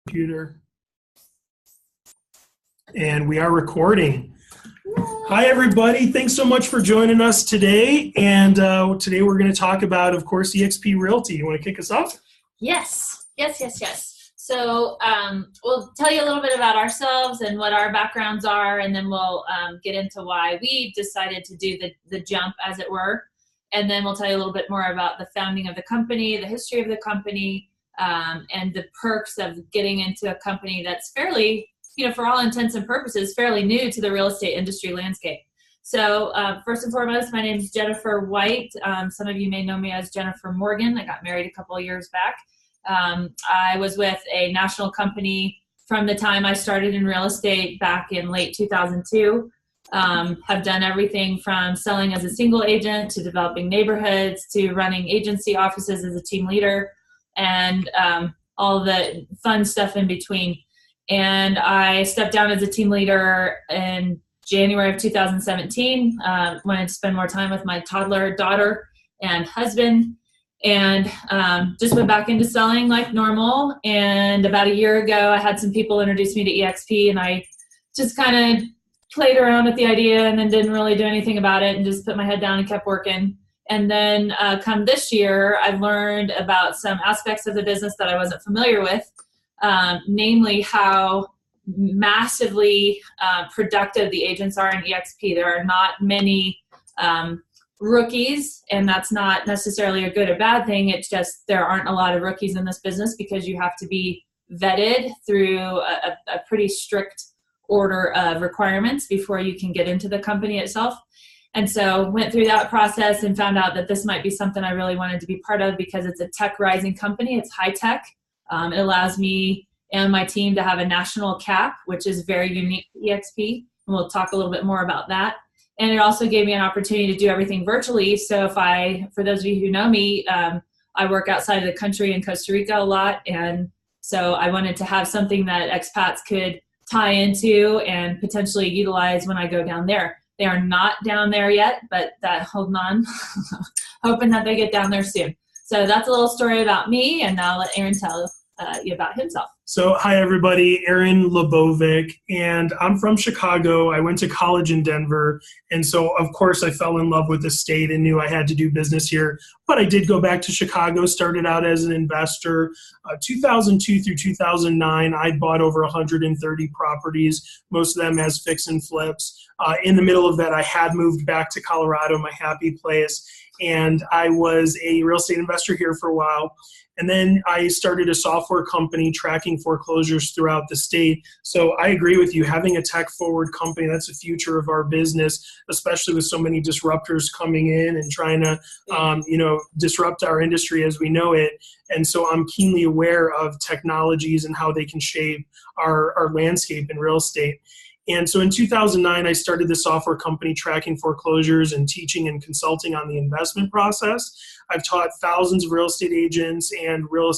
Computer. And we are recording. Hi, everybody. Thanks so much for joining us today. And today we're going to talk about, of course, eXp Realty. You want to kick us off? Yes. So we'll tell you a little bit about ourselves and what our backgrounds are, and then we'll get into why we decided to do the jump, as it were. And then we'll tell you a little bit more about the founding of the company, the history of the company, and the perks of getting into a company that's fairly, for all intents and purposes, fairly new to the real estate industry landscape. So first and foremost, my name is Jennifer White. Some of you may know me as Jennifer Morgan. I got married a couple of years back. I was with a national company from the time I started in real estate back in late 2002. Have done everything from selling as a single agent to developing neighborhoods to running agency offices as a team leader and all the fun stuff in between. And I stepped down as a team leader in January of 2017. Wanted to spend more time with my toddler daughter and husband, and just went back into selling like normal. And about a year ago, I had some people introduce me to eXp, and I just kind of played around with the idea and then didn't really do anything about it and just put my head down and kept working. And then come this year, I've learned about some aspects of the business that I wasn't familiar with, namely how massively productive the agents are in eXp. There are not many rookies, and that's not necessarily a good or bad thing. It's just there aren't a lot of rookies in this business because you have to be vetted through a pretty strict order of requirements before you can get into the company itself. And so went through that process and found out that this might be something I really wanted to be part of because it's a tech rising company. It's high tech. It allows me and my team to have a national cap, which is very unique to eXp. And we'll talk a little bit more about that. And it also gave me an opportunity to do everything virtually. So for those of you who know me, I work outside of the country in Costa Rica a lot. And so I wanted to have something that expats could tie into and potentially utilize when I go down there. They are not down there yet, but holding on, hoping that they get down there soon. So that's a little story about me, and now I'll let Aaron tell you about himself. So hi, everybody. Aaron Lebovic, and I'm from Chicago. I went to college in Denver, and so, of course, I fell in love with the state and knew I had to do business here. But I did go back to Chicago, started out as an investor. 2002 through 2009, I bought over 130 properties, most of them as fix and flips. In the middle of that, I had moved back to Colorado, my happy place, and I was a real estate investor here for a while. And then I started a software company tracking foreclosures throughout the state. So I agree with you, having a tech-forward company, that's the future of our business, especially with so many disruptors coming in and trying to, disrupt our industry as we know it. And so I'm keenly aware of technologies and how they can shape our landscape in real estate. And so in 2009, I started the software company tracking foreclosures and teaching and consulting on the investment process. I've taught thousands of real estate agents and real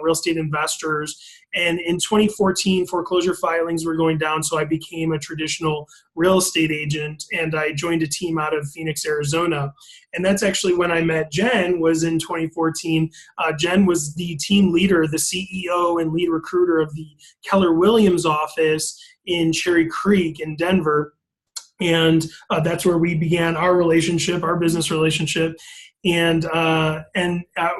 estate investors. And in 2014, foreclosure filings were going down, so I became a traditional real estate agent, and I joined a team out of Phoenix, Arizona. And that's actually when I met Jen, was in 2014. Jen was the team leader, the CEO and lead recruiter of the Keller Williams office in Cherry Creek in Denver. And that's where we began our relationship, our business relationship. And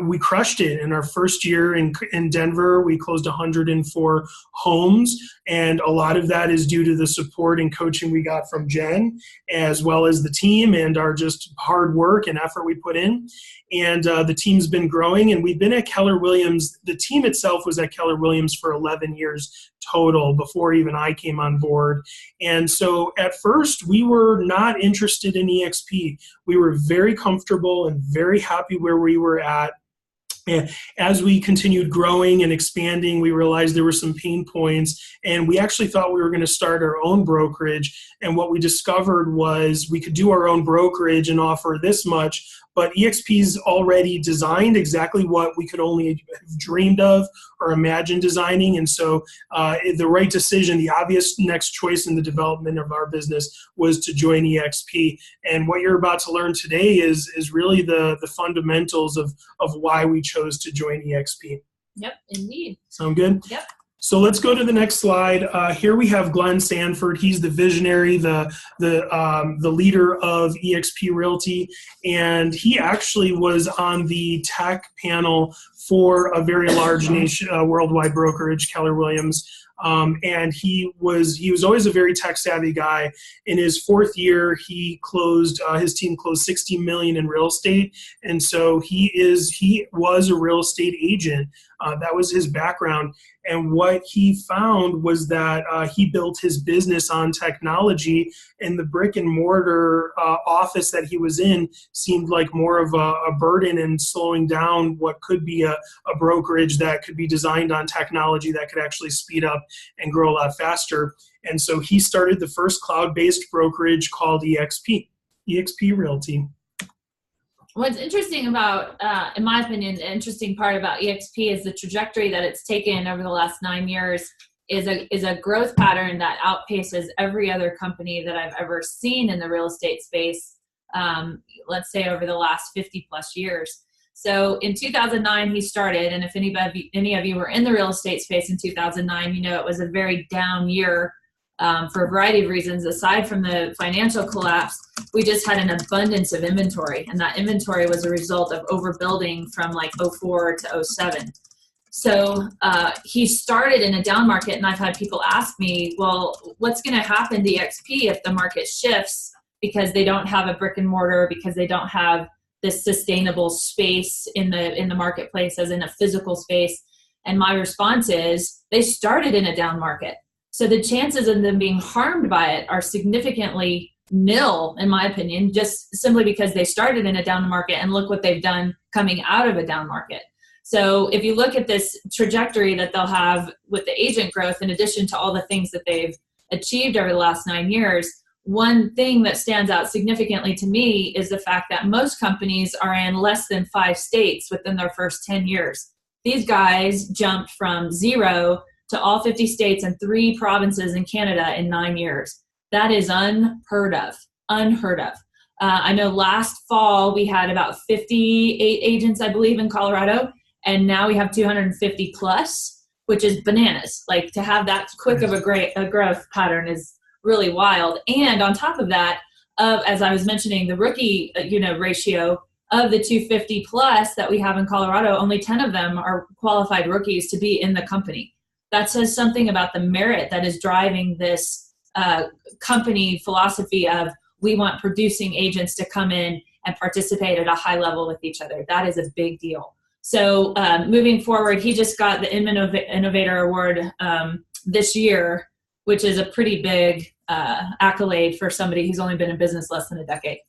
we crushed it. In our first year in Denver, we closed 104 homes. And a lot of that is due to the support and coaching we got from Jen, as well as the team and our just hard work and effort we put in. And the team's been growing, and we've been at Keller Williams. The team itself was at Keller Williams for 11 years total before even I came on board. And so at first, we were not interested in eXp. We were very comfortable and very happy where we were at. And as we continued growing and expanding, we realized there were some pain points, and we actually thought we were going to start our own brokerage. And what we discovered was we could do our own brokerage and offer this much, but eXp's already designed exactly what we could only have dreamed of or imagined designing. And so the right decision, the obvious next choice in the development of our business was to join eXp. And what you're about to learn today is really the fundamentals of why we chose to join eXp. Yep, indeed. Sound good? Yep. So let's go to the next slide. Here we have Glenn Sanford. He's the visionary, the leader of eXp Realty, and he actually was on the tech panel for a very large worldwide brokerage, Keller Williams. And he was always a very tech savvy guy. In his fourth year, his team closed 60 million in real estate, and so he was a real estate agent. That was his background. And what he found was that he built his business on technology, and the brick and mortar office that he was in seemed like more of a burden and slowing down what could be a brokerage that could be designed on technology that could actually speed up and grow a lot faster. And so he started the first cloud-based brokerage called eXp Realty. What's interesting about, in my opinion, the interesting part about eXp is the trajectory that it's taken over the last 9 years is a growth pattern that outpaces every other company that I've ever seen in the real estate space, let's say over the last 50 plus years. So in 2009, he started, and if any of you were in the real estate space in 2009, you know it was a very down year for a variety of reasons. Aside from the financial collapse, we just had an abundance of inventory, and that inventory was a result of overbuilding from like 04 to 07. So he started in a down market, and I've had people ask me, well, what's going to happen to eXp if the market shifts because they don't have a brick and mortar, because they don't have this sustainable space in the marketplace as in a physical space? And my response is they started in a down market. So the chances of them being harmed by it are significantly nil, in my opinion, just simply because they started in a down market, and look what they've done coming out of a down market. So if you look at this trajectory that they'll have with the agent growth, in addition to all the things that they've achieved over the last 9 years, one thing that stands out significantly to me is the fact that most companies are in less than 5 states within their first 10 years. These guys jumped from 0 to all 50 states and 3 provinces in Canada in 9 years. That is unheard of, unheard of. I know last fall we had about 58 agents, I believe, in Colorado, and now we have 250 plus, which is bananas. Like, to have that quick of a growth pattern is really wild. And on top of that, as I was mentioning, the rookie ratio of the 250 plus that we have in Colorado, only 10 of them are qualified rookies to be in the company. That says something about the merit that is driving this company philosophy of, we want producing agents to come in and participate at a high level with each other. That is a big deal. So moving forward, he just got the Innovator Award this year, which is a pretty big accolade for somebody who's only been in business less than a decade.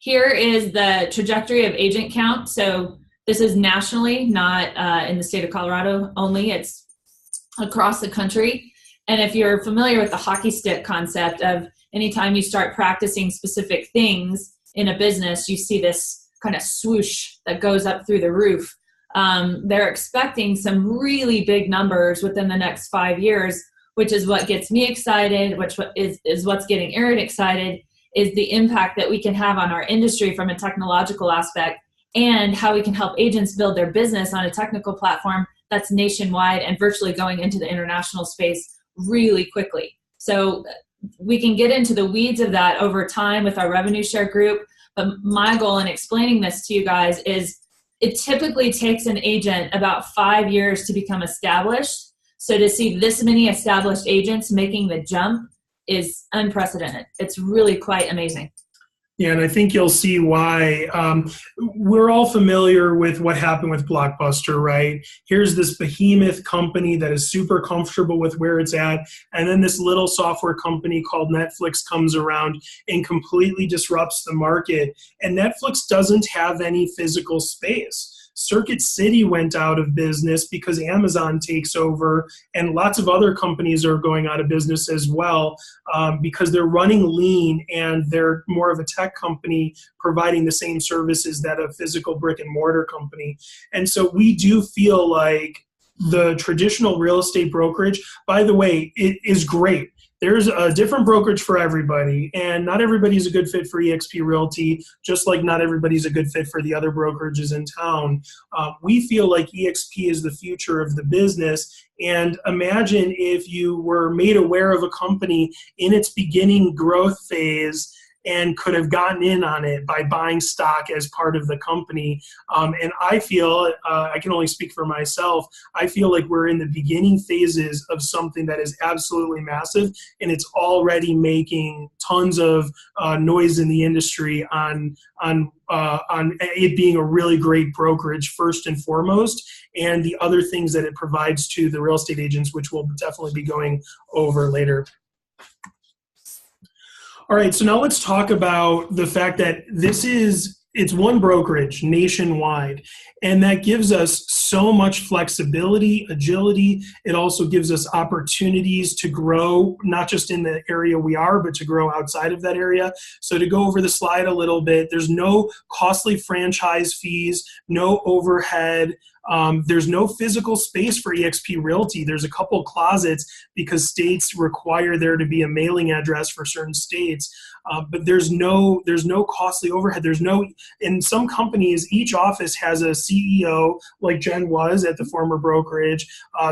Here is the trajectory of agent count. So this is nationally, not in the state of Colorado only. It's across the country. And if you're familiar with the hockey stick concept of anytime you start practicing specific things in a business, you see this kind of swoosh that goes up through the roof. They're expecting some really big numbers within the next 5 years, which is what gets me excited, which is what's getting Aaron excited, is the impact that we can have on our industry from a technological aspect, and how we can help agents build their business on a technical platform that's nationwide and virtually going into the international space really quickly. So we can get into the weeds of that over time with our revenue share group. But my goal in explaining this to you guys is it typically takes an agent about 5 years to become established. So to see this many established agents making the jump is unprecedented. It's really quite amazing. Yeah, and I think you'll see why. We're all familiar with what happened with Blockbuster, right? Here's this behemoth company that is super comfortable with where it's at, and then this little software company called Netflix comes around and completely disrupts the market. And Netflix doesn't have any physical space. Circuit City went out of business because Amazon takes over, and lots of other companies are going out of business as well because they're running lean and they're more of a tech company providing the same services that a physical brick and mortar company. And so we do feel like the traditional real estate brokerage, by the way, it is great. there's a different brokerage for everybody, and not everybody's a good fit for eXp Realty, just like not everybody's a good fit for the other brokerages in town. We feel like eXp is the future of the business. And imagine if you were made aware of a company in its beginning growth phase and could have gotten in on it by buying stock as part of the company. And I feel, I can only speak for myself, I feel like we're in the beginning phases of something that is absolutely massive, and it's already making tons of noise in the industry on it being a really great brokerage first and foremost, and the other things that it provides to the real estate agents, which we'll definitely be going over later. All right, so now let's talk about the fact that it's one brokerage nationwide, and that gives us so much flexibility, agility. It also gives us opportunities to grow, not just in the area we are, but to grow outside of that area. So to go over the slide a little bit, there's no costly franchise fees, no overhead. There's no physical space for eXp Realty. There's a couple closets because states require there to be a mailing address for certain states. But there's no costly overhead. In some companies, each office has a CEO, like Jen was at the former brokerage.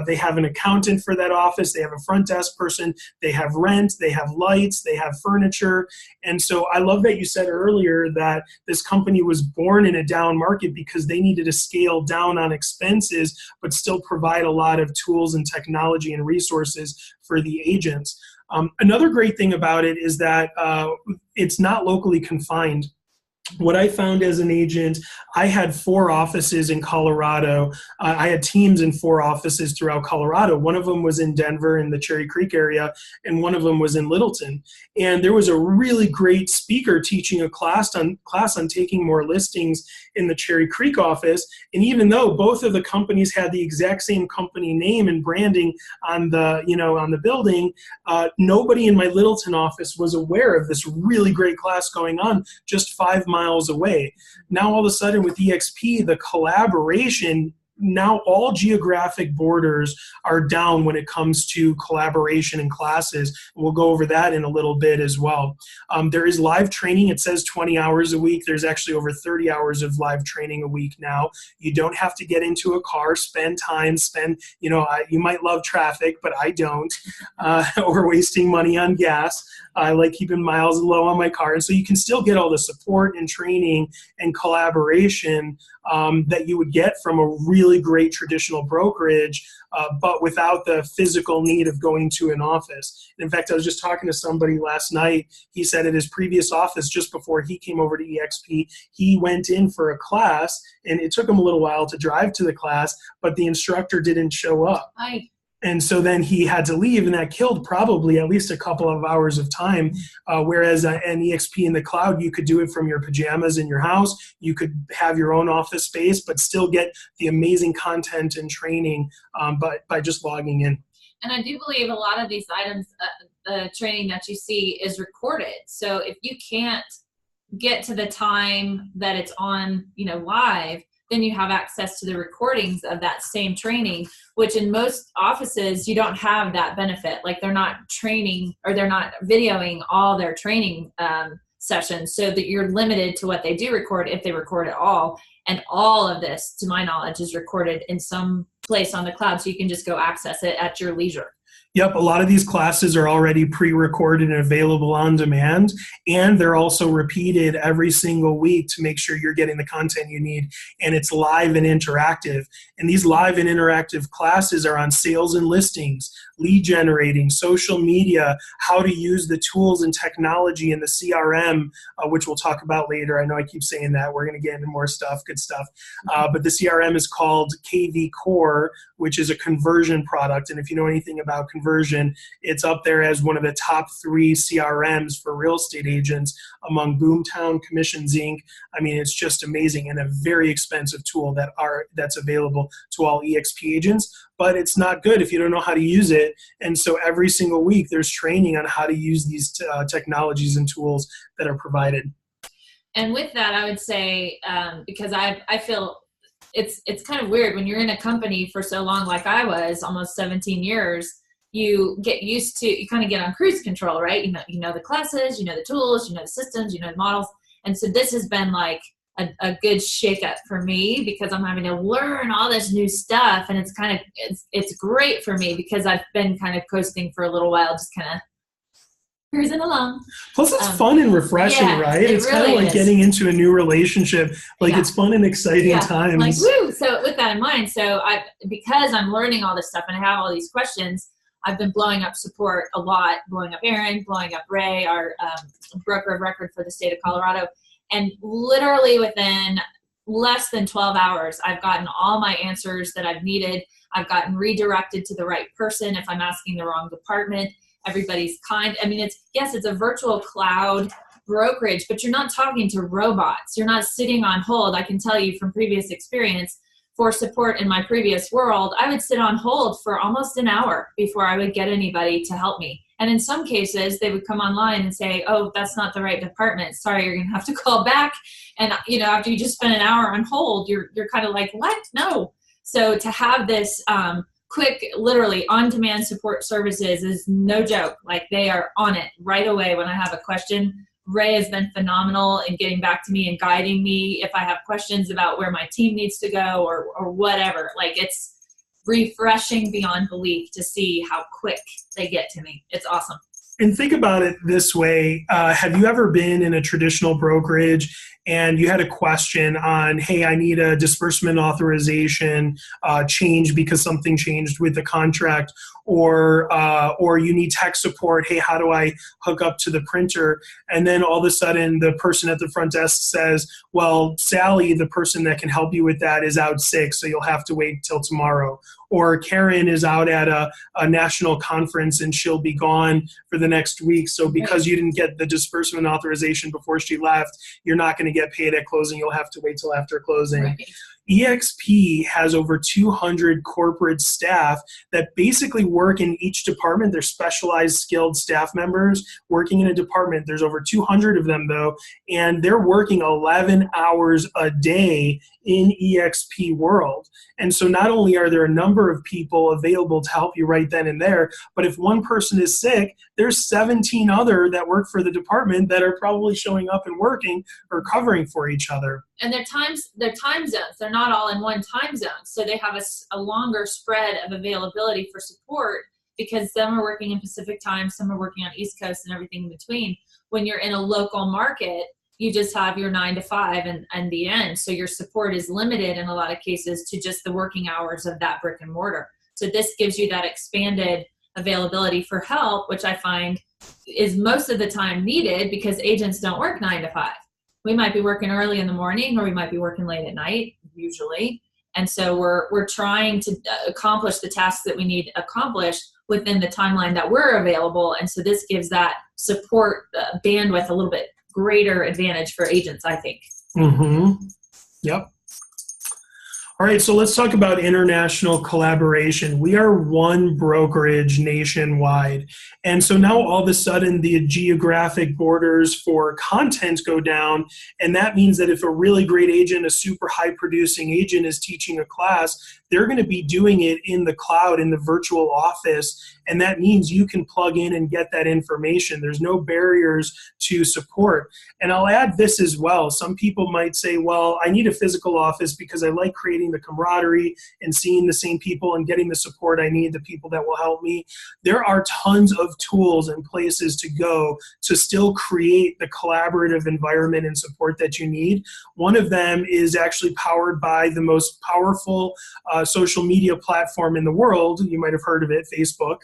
They have an accountant for that office. They have a front desk person. They have rent. They have lights. They have furniture. And so I love that you said earlier that this company was born in a down market because they needed to scale down on expenses, but still provide a lot of tools and technology and resources for the agents. Another great thing about it is that it's not locally confined. What I found as an agent, I had 4 offices in Colorado. I had teams in 4 offices throughout Colorado. One of them was in Denver in the Cherry Creek area, and one of them was in Littleton. And there was a really great speaker teaching a class on taking more listings in the Cherry Creek office. And even though both of the companies had the exact same company name and branding on the building, nobody in my Littleton office was aware of this really great class going on just 5 miles away. Now all of a sudden with eXp, the collaboration, now all geographic borders are down when it comes to collaboration in classes. We'll go over that in a little bit as well. There is live training. It says 20 hours a week. There's actually over 30 hours of live training a week now. You don't have to get into a car, you might love traffic, but I don't, or wasting money on gas. I like keeping miles low on my car. And so you can still get all the support and training and collaboration that you would get from a really great traditional brokerage, but without the physical need of going to an office. In fact, I was just talking to somebody last night. He said at his previous office, just before he came over to eXp, he went in for a class, and it took him a little while to drive to the class, but the instructor didn't show up. And so then he had to leave, and that killed probably at least a couple of hours of time. Whereas an eXp in the cloud, you could do it from your pajamas in your house. You could have your own office space, but still get the amazing content and training by just logging in. And I do believe a lot of these items, the training that you see is recorded. So if you can't get to the time that it's on, live, then you have access to the recordings of that same training, which in most offices, you don't have that benefit. Like they're not training or they're not videoing all their training sessions, so that you're limited to what they do record, if they record at all. And all of this, to my knowledge, is recorded in some place on the cloud, so you can just go access it at your leisure. Yep, a lot of these classes are already pre-recorded and available on demand, and they're also repeated every single week to make sure you're getting the content you need, and it's live and interactive. And these live and interactive classes are on sales and listings, lead generating, social media, how to use the tools and technology in the CRM, which we'll talk about later. I know I keep saying that. We're going to get into more stuff, good stuff. But the CRM is called KV Core, which is a conversion product. And if you know anything about conversion, it's up there as one of the top 3 CRMs for real estate agents among Boomtown, Commissions Inc. I mean, it's just amazing, and a very expensive tool that's available to all eXp agents. But it's not good if you don't know how to use it. And so every single week there's training on how to use these technologies and tools that are provided. And with that, I would say, because I feel it's kind of weird when you're in a company for so long, like I was, almost 17 years, you get used to, you kind of get on cruise control, right? You know the classes, you know the tools, you know the systems, you know the models. And so this has been like a good shakeup for me because I'm having to learn all this new stuff. And it's kind of, it's great for me because I've been kind of coasting for a little while, just kind of cruising along. Plus, it's fun and refreshing, yeah, right? It's really kind of like is. getting into a new relationship. Like it's fun and exciting times. Like, woo! So with that in mind, because I'm learning all this stuff and I have all these questions, I've been blowing up support a lot, blowing up Aaron, blowing up Ray, our broker of record for the state of Colorado. And literally within less than 12 hours, I've gotten all my answers that I've needed. I've gotten redirected to the right person if I'm asking the wrong department. Everybody's kind. I mean, it's a virtual cloud brokerage, but you're not talking to robots. You're not sitting on hold. I can tell you from previous experience for support in my previous world, I would sit on hold for almost an hour before I would get anybody to help me. And in some cases, they would come online and say, oh, that's not the right department. Sorry, you're going to have to call back. And, after you just spend an hour on hold, you're kind of like, what? No. So to have this quick, literally on-demand support services is no joke. Like they are on it right away when I have a question. Ray has been phenomenal in getting back to me and guiding me if I have questions about where my team needs to go or whatever. Like it's refreshing beyond belief to see how quick they get to me. It's awesome. And think about it this way. Have you ever been in a traditional brokerage and you had a question on, hey, I need a disbursement authorization change because something changed with the contract, or you need tech support. Hey, how do I hook up to the printer? And then all of a sudden the person at the front desk says, well, Sally, the person that can help you with that is out sick, so you'll have to wait till tomorrow. Or Karen is out at a national conference and she'll be gone for the next week. So because you didn't get the disbursement authorization before she left, you're not going to get paid at closing. You'll have to wait till after closing. Right. eXp has over 200 corporate staff that basically work in each department. They're specialized, skilled staff members working in a department. There's over 200 of them, though, and they're working 11 hours a day in eXp world. And so not only are there a number of people available to help you right then and there, but if one person is sick, there's 17 other that work for the department that are probably showing up and working or covering for each other. And their time zones, they're not all in one time zone. So they have a longer spread of availability for support because some are working in Pacific time, some are working on East Coast and everything in between. When you're in a local market, you just have your 9 to 5 and the end. So your support is limited in a lot of cases to just the working hours of that brick and mortar. So this gives you that expanded availability for help, which I find is most of the time needed because agents don't work 9 to 5. We might be working early in the morning or we might be working late at night, usually. And so we're trying to accomplish the tasks that we need accomplished within the timeline that we're available. And so this gives that support bandwidth a little bit greater advantage for agents, I think. Mm-hmm. Yep. All right, so let's talk about international collaboration. We are one brokerage nationwide. And so now all of a sudden the geographic borders for content go down. And that means that if a really great agent, a super high producing agent is teaching a class, they're going to be doing it in the cloud, in the virtual office. And that means you can plug in and get that information. There's no barriers to support. And I'll add this as well. Some people might say, well, I need a physical office because I like creating the camaraderie and seeing the same people and getting the support I need, the people that will help me. There are tons of tools and places to go to still create the collaborative environment and support that you need. One of them is actually powered by the most powerful social media platform in the world. You might have heard of it, Facebook.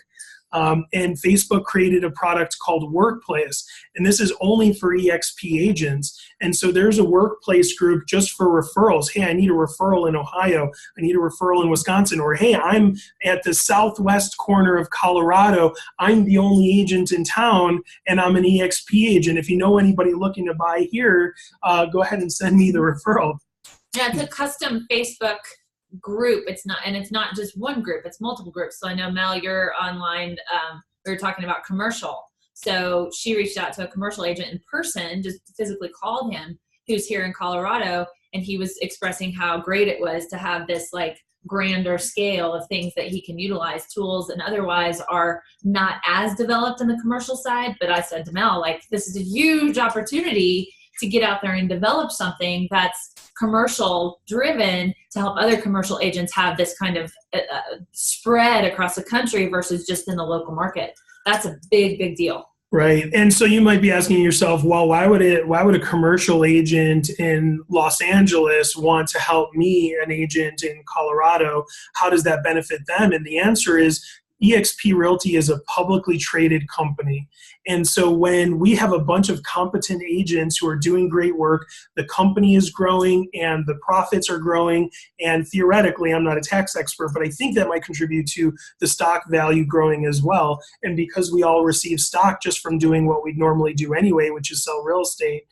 And Facebook created a product called Workplace, and this is only for eXp agents. And so there's a workplace group just for referrals. Hey, I need a referral in Ohio. I need a referral in Wisconsin. Or, hey, I'm at the southwest corner of Colorado. I'm the only agent in town, and I'm an eXp agent. If you know anybody looking to buy here, go ahead and send me the referral. Yeah, it's a custom Facebook group. It's not just one group, it's multiple groups. So I know, Mel, you're online, we were talking about commercial. So she reached out to a commercial agent in person, just physically called him, who's here in Colorado, and he was expressing how great it was to have this like grander scale of things that he can utilize, tools and otherwise are not as developed in the commercial side. But I said to Mel, like, this is a huge opportunity to get out there and develop something that's commercial driven to help other commercial agents have this kind of spread across the country versus just in the local market. That's a big, big deal. Right. And so you might be asking yourself, well, why would a commercial agent in Los Angeles want to help me, an agent in Colorado? How does that benefit them? And the answer is eXp Realty is a publicly traded company. And so when we have a bunch of competent agents who are doing great work, the company is growing and the profits are growing. And theoretically, I'm not a tax expert, but I think that might contribute to the stock value growing as well. And because we all receive stock just from doing what we'd normally do anyway, which is sell real estate,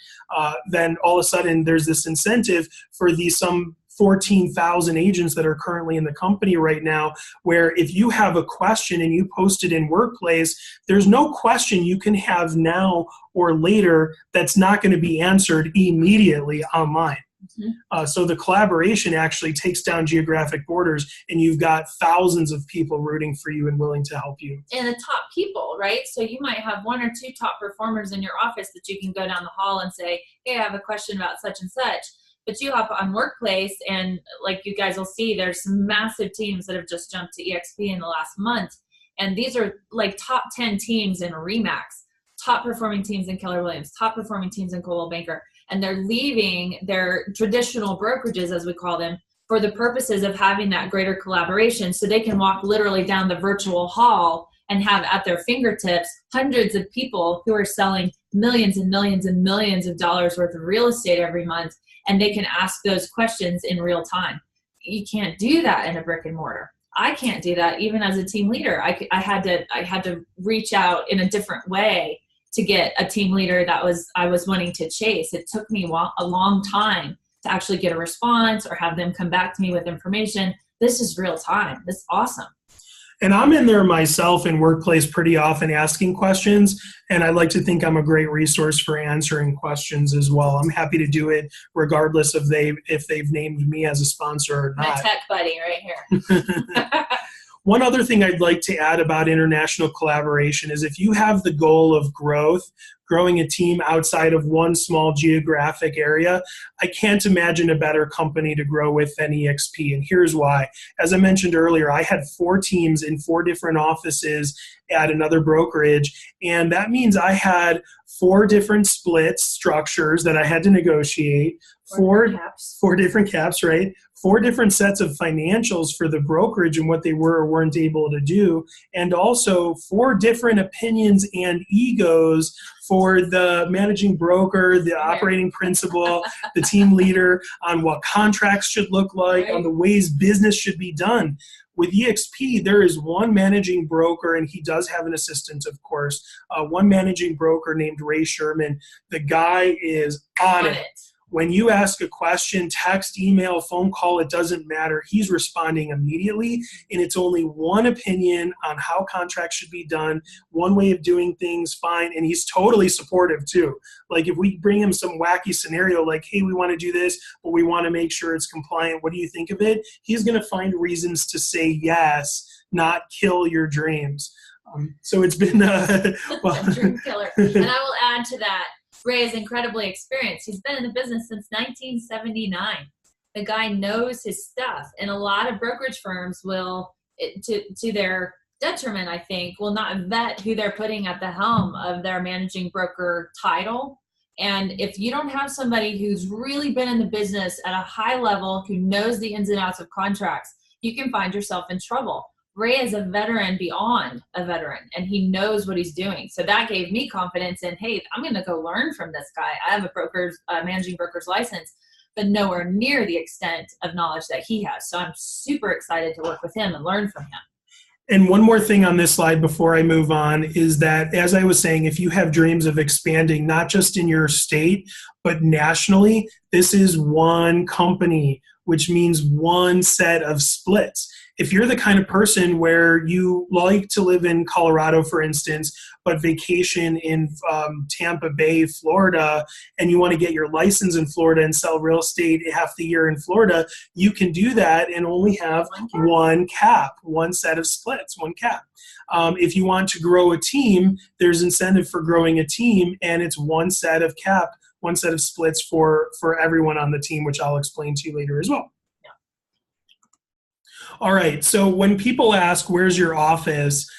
then all of a sudden there's this incentive for some 14,000 agents that are currently in the company right now, where if you have a question and you post it in Workplace, there's no question you can have now or later that's not going to be answered immediately online. So the collaboration actually takes down geographic borders, and you've got thousands of people rooting for you and willing to help you. And the top people, right? So you might have one or two top performers in your office that you can go down the hall and say, hey, I have a question about such and such. But you hop on Workplace, and like you guys will see, there's some massive teams that have just jumped to eXp in the last month. And these are like top 10 teams in RE/MAX, top performing teams in Keller Williams, top performing teams in Coldwell Banker. And they're leaving their traditional brokerages, as we call them, for the purposes of having that greater collaboration. So they can walk literally down the virtual hall and have at their fingertips hundreds of people who are selling millions and millions and millions of dollars worth of real estate every month. And they can ask those questions in real time. You can't do that in a brick and mortar. I can't do that even as a team leader. I had to reach out in a different way to get a team leader that I was wanting to chase. It took me a long time to actually get a response or have them come back to me with information. This is real time. This is awesome. And I'm in there myself in Workplace pretty often asking questions, and I like to think I'm a great resource for answering questions as well. I'm happy to do it regardless of if they've named me as a sponsor or not. My tech buddy right here. One other thing I'd like to add about international collaboration is if you have the goal of growing a team outside of one small geographic area, I can't imagine a better company to grow with than eXp. And here's why. As I mentioned earlier, I had 4 teams in 4 different offices at another brokerage. And that means I had 4 different split structures that I had to negotiate, 4 different caps, right? 4 different sets of financials for the brokerage and what they were or weren't able to do, and also 4 different opinions and egos for the managing broker, the operating principal, the team leader, on what contracts should look like, on the ways business should be done. With eXp, there is one managing broker, and he does have an assistant, of course, one managing broker named Ray Sherman. The guy is on it. When you ask a question, text, email, phone call, it doesn't matter. He's responding immediately, and it's only one opinion on how contracts should be done, one way of doing things, fine, and he's totally supportive too. Like if we bring him some wacky scenario like, hey, we want to do this, but we want to make sure it's compliant, what do you think of it? He's going to find reasons to say yes, not kill your dreams. So it's been dream killer. And I will add to that, Ray is incredibly experienced. He's been in the business since 1979. The guy knows his stuff. And a lot of brokerage firms will, to their detriment, I think, will not vet who they're putting at the helm of their managing broker title. And if you don't have somebody who's really been in the business at a high level, who knows the ins and outs of contracts, you can find yourself in trouble. Ray is a veteran beyond a veteran, and he knows what he's doing. So that gave me confidence in, hey, I'm going to go learn from this guy. I have a managing broker's license, but nowhere near the extent of knowledge that he has. So I'm super excited to work with him and learn from him. And one more thing on this slide before I move on is that, as I was saying, if you have dreams of expanding, not just in your state, but nationally, this is one company, which means one set of splits. If you're the kind of person where you like to live in Colorado, for instance, but vacation in Tampa Bay, Florida, and you want to get your license in Florida and sell real estate half the year in Florida, you can do that and only have one cap, one set of splits, one cap. If you want to grow a team, there's incentive for growing a team, and it's one set of cap, one set of splits for everyone on the team, which I'll explain to you later as well. All right, so when people ask, where's your office?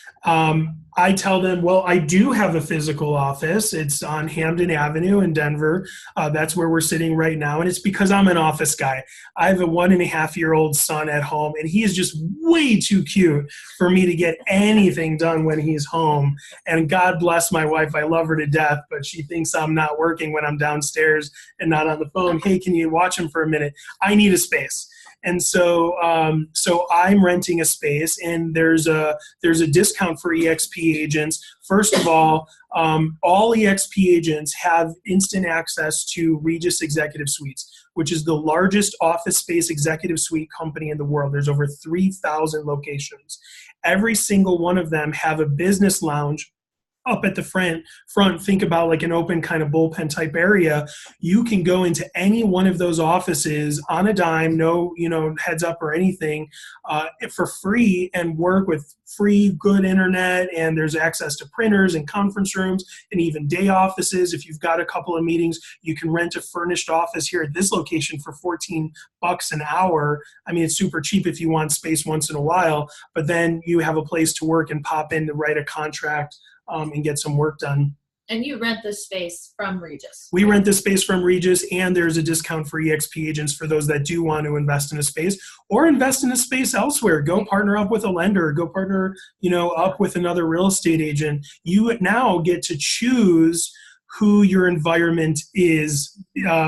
I tell them, well, I do have a physical office. It's on Hamden Avenue in Denver. That's where we're sitting right now, and it's because I'm an office guy. I have a 1.5-year-old son at home, and he is just way too cute for me to get anything done when he's home. And God bless my wife. I love her to death, but she thinks I'm not working when I'm downstairs and not on the phone. Hey, can you watch him for a minute? I need a space. And so I'm renting a space, and there's a discount for eXp agents. First of all eXp agents have instant access to Regus Executive Suites, which is the largest office space executive suite company in the world. There's over 3,000 locations. Every single one of them have a business lounge up at the front, think about like an open kind of bullpen type area. You can go into any one of those offices on a dime, no, heads up or anything, for free, and work with free, good internet. And there's access to printers and conference rooms and even day offices. If you've got a couple of meetings, you can rent a furnished office here at this location for $14 an hour. I mean, it's super cheap if you want space once in a while, but then you have a place to work and pop in to write a contract and get some work done. And you rent this space from Regus. We rent this space from Regus, and there's a discount for eXp agents for those that do want to invest in a space or invest in a space elsewhere. Go partner up with a lender. Go partner, up with another real estate agent. You now get to choose who your environment is,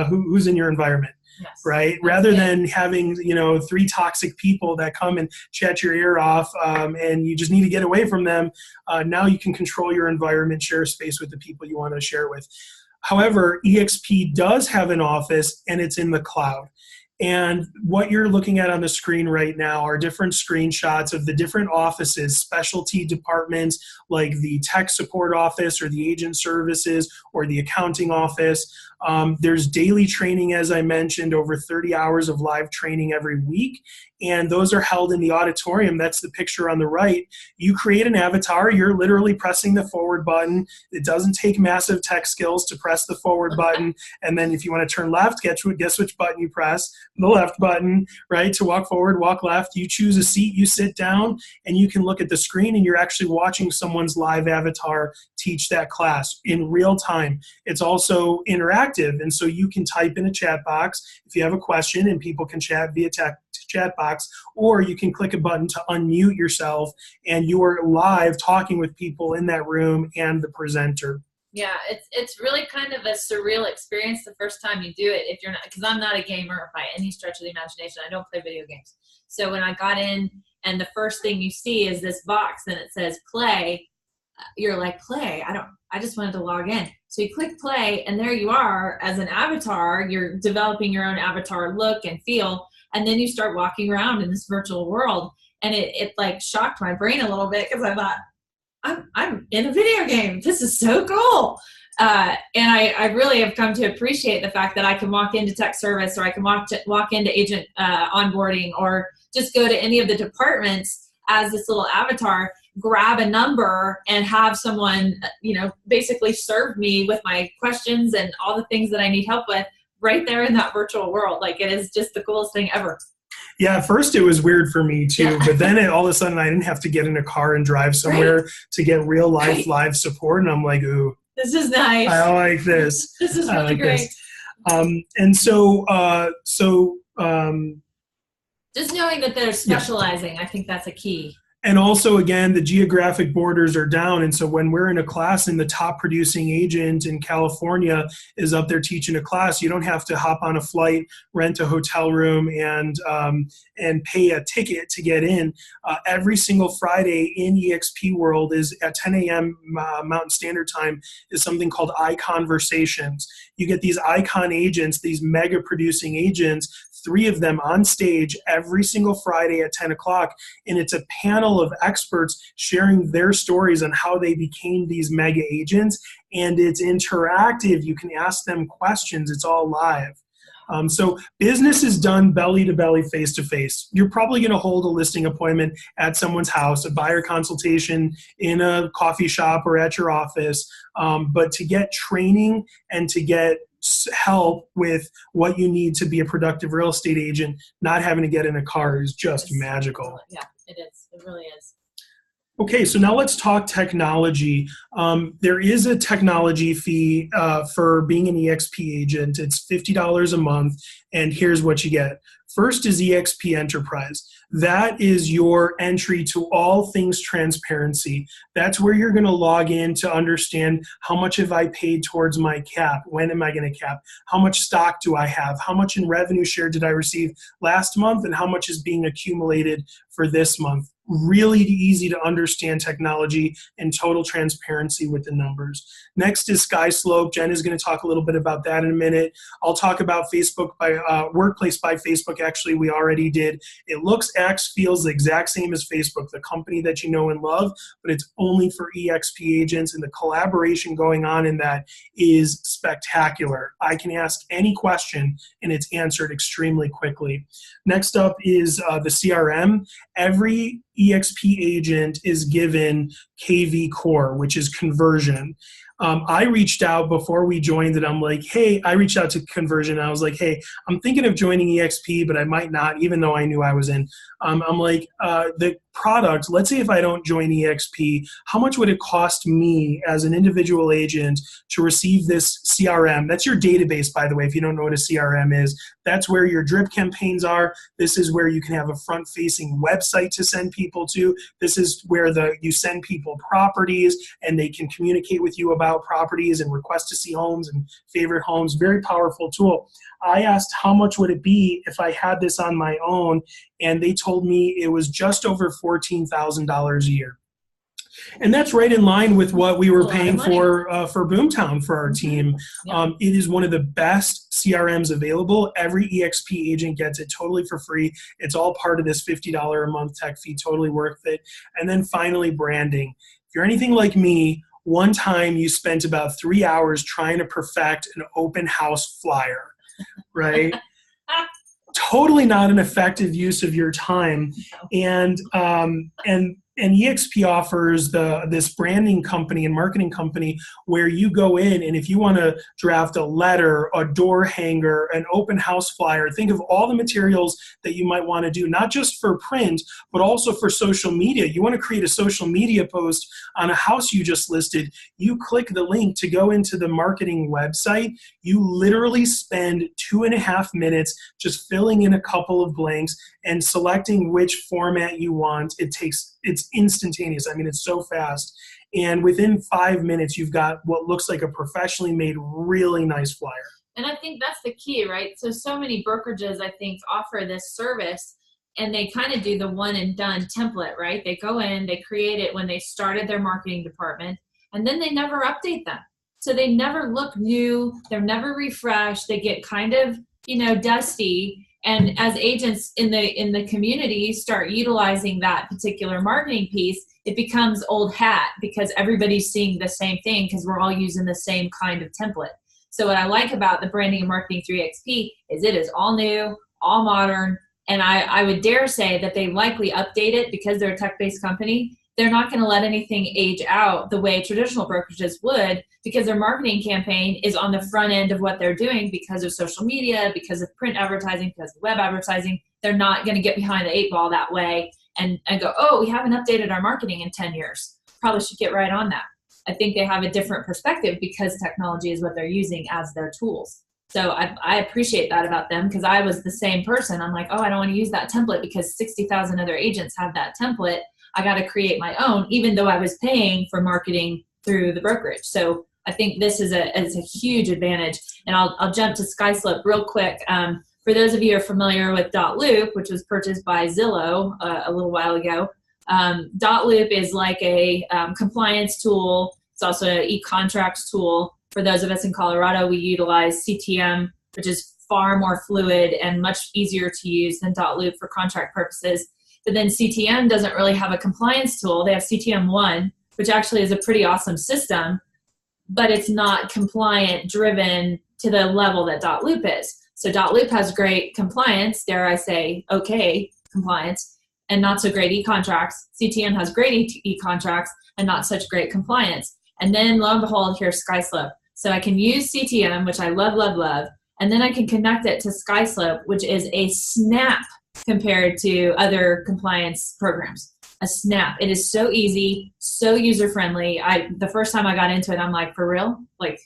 who's in your environment. Yes. Right? Rather than having, 3 toxic people that come and chat your ear off, and you just need to get away from them. Now you can control your environment, share space with the people you want to share with. However, eXp does have an office, and it's in the cloud. And what you're looking at on the screen right now are different screenshots of the different offices, specialty departments like the tech support office or the agent services or the accounting office. There's daily training, as I mentioned, over 30 hours of live training every week. And those are held in the auditorium. That's the picture on the right. You create an avatar. You're literally pressing the forward button. It doesn't take massive tech skills to press the forward button. And then if you want to turn left, guess which button you press? The left button, right? To walk forward, walk left. You choose a seat, you sit down, and you can look at the screen, and you're actually watching someone's live avatar teach that class in real time. It's also interactive, and so you can type in a chat box if you have a question, and people can chat via chat box, or you can click a button to unmute yourself, and you are live talking with people in that room and the presenter. Yeah, it's really kind of a surreal experience the first time you do it. If you're not, because I'm not a gamer by any stretch of the imagination. I don't play video games. So when I got in, and the first thing you see is this box, and it says play. You're like, play? I just wanted to log in. So you click play, and there you are as an avatar. You're developing your own avatar look and feel, and then you start walking around in this virtual world. And it like shocked my brain a little bit, because I thought, I'm in a video game. This is so cool. And I really have come to appreciate the fact that I can walk into tech service, or I can walk into agent onboarding, or just go to any of the departments as this little avatar, grab a number, and have someone, basically serve me with my questions and all the things that I need help with right there in that virtual world. Like, it is just the coolest thing ever. Yeah, at first it was weird for me too, but then all of a sudden I didn't have to get in a car and drive somewhere to get real life live support, and I'm like, ooh, this is nice. I like this. This is really great. This. And so just knowing that they're specializing, I think that's a key. And also, again, the geographic borders are down. And so when we're in a class and the top producing agent in California is up there teaching a class, you don't have to hop on a flight, rent a hotel room, and pay a ticket to get in. Every single Friday in eXp world is at 10 a.m. Mountain Standard Time is something called iConversations. You get these icon agents, these mega producing agents, 3 of them on stage every single Friday at 10 o'clock. And it's a panel of experts sharing their stories on how they became these mega agents. And it's interactive. You can ask them questions. It's all live. So business is done belly to belly, face to face. You're probably going to hold a listing appointment at someone's house, a buyer consultation in a coffee shop or at your office. But to get training and to get help with what you need to be a productive real estate agent, not having to get in a car is just magical. Yeah, it is. It really is. Okay, so now let's talk technology. There is a technology fee for being an eXp agent. It's $50 a month, and here's what you get. First is eXp Enterprise. That is your entry to all things transparency. That's where you're going to log in to understand how much have I paid towards my cap, when am I going to cap, how much stock do I have, how much in revenue share did I receive last month, and how much is being accumulated for this month. Really easy to understand technology and total transparency with the numbers. Next is SkySlope. Jen is going to talk a little bit about that in a minute. I'll talk about Facebook by Workplace by Facebook. Actually, we already did. It looks, acts, feels the exact same as Facebook, the company that you know and love, but it's only for eXp agents, and the collaboration going on in that is spectacular. I can ask any question and it's answered extremely quickly. Next up is the CRM. Every eXp agent is given KV Core, which is conversion. I reached out before we joined and I'm like, hey, I reached out to conversion. And I was like, hey, I'm thinking of joining eXp, but I might not, even though I knew I was in. I'm like, the product, let's say if I don't join eXp, how much would it cost me as an individual agent to receive this CRM? That's your database, by the way, if you don't know what a CRM is. That's where your drip campaigns are. This is where you can have a front-facing website to send people to. This is where you send people properties and they can communicate with you about properties and request to see homes and favorite homes. Very powerful tool. I asked how much would it be if I had this on my own, and they told me it was just over $14,000 a year. And that's right in line with what we were paying for Boomtown for our team. Yeah. It is one of the best CRMs available. Every eXp agent gets it totally for free. It's all part of this $50 a month tech fee, totally worth it. And then finally, branding. If you're anything like me, one time you spent about 3 hours trying to perfect an open house flyer, right? Totally not an effective use of your time. And eXp offers this branding company and marketing company where you go in, and if you want to draft a letter, a door hanger, an open house flyer, think of all the materials that you might want to do, not just for print, but also for social media. You want to create a social media post on a house you just listed. You click the link to go into the marketing website. You literally spend 2.5 minutes just filling in a couple of blanks and selecting which format you want. It's instantaneous. I mean, it's so fast. And within 5 minutes, you've got what looks like a professionally made, really nice flyer. And I think that's the key, right? So many brokerages, I think, offer this service, and they kind of do the one and done template, right? They go in, they create it when they started their marketing department, and then they never update them. So they never look new. They're never refreshed. They get kind of, dusty. And as agents in the community start utilizing that particular marketing piece, it becomes old hat because everybody's seeing the same thing because we're all using the same kind of template. So what I like about the branding and marketing through eXp is it is all new, all modern, and I would dare say that they likely update it because they're a tech-based company. They're not going to let anything age out the way traditional brokerages would because their marketing campaign is on the front end of what they're doing because of social media, because of print advertising, because of web advertising. They're not going to get behind the 8 ball that way and go, oh, we haven't updated our marketing in 10 years. Probably should get right on that. I think they have a different perspective because technology is what they're using as their tools. So I appreciate that about them because I was the same person. I'm like, oh, I don't want to use that template because 60,000 other agents have that template. I got to create my own, even though I was paying for marketing through the brokerage. So I think this is a huge advantage. And I'll jump to SkySlope real quick. For those of you who are familiar with .loop, which was purchased by Zillow a little while ago, .loop is like a compliance tool. It's also an e-contracts tool. For those of us in Colorado, we utilize CTM, which is far more fluid and much easier to use than .loop for contract purposes. But then CTM doesn't really have a compliance tool. They have CTM1, which actually is a pretty awesome system, but it's not compliant driven to the level that .loop is. So .loop has great compliance, dare I say, okay compliance, and not so great e-contracts. CTM has great e-contracts and not such great compliance. And then lo and behold, here's SkySlope. So I can use CTM, which I love, love, love, and then I can connect it to SkySlope, which is a snap compared to other compliance programs. A snap. It is so easy, so user-friendly. The first time I got into it, I'm like, for real? Like,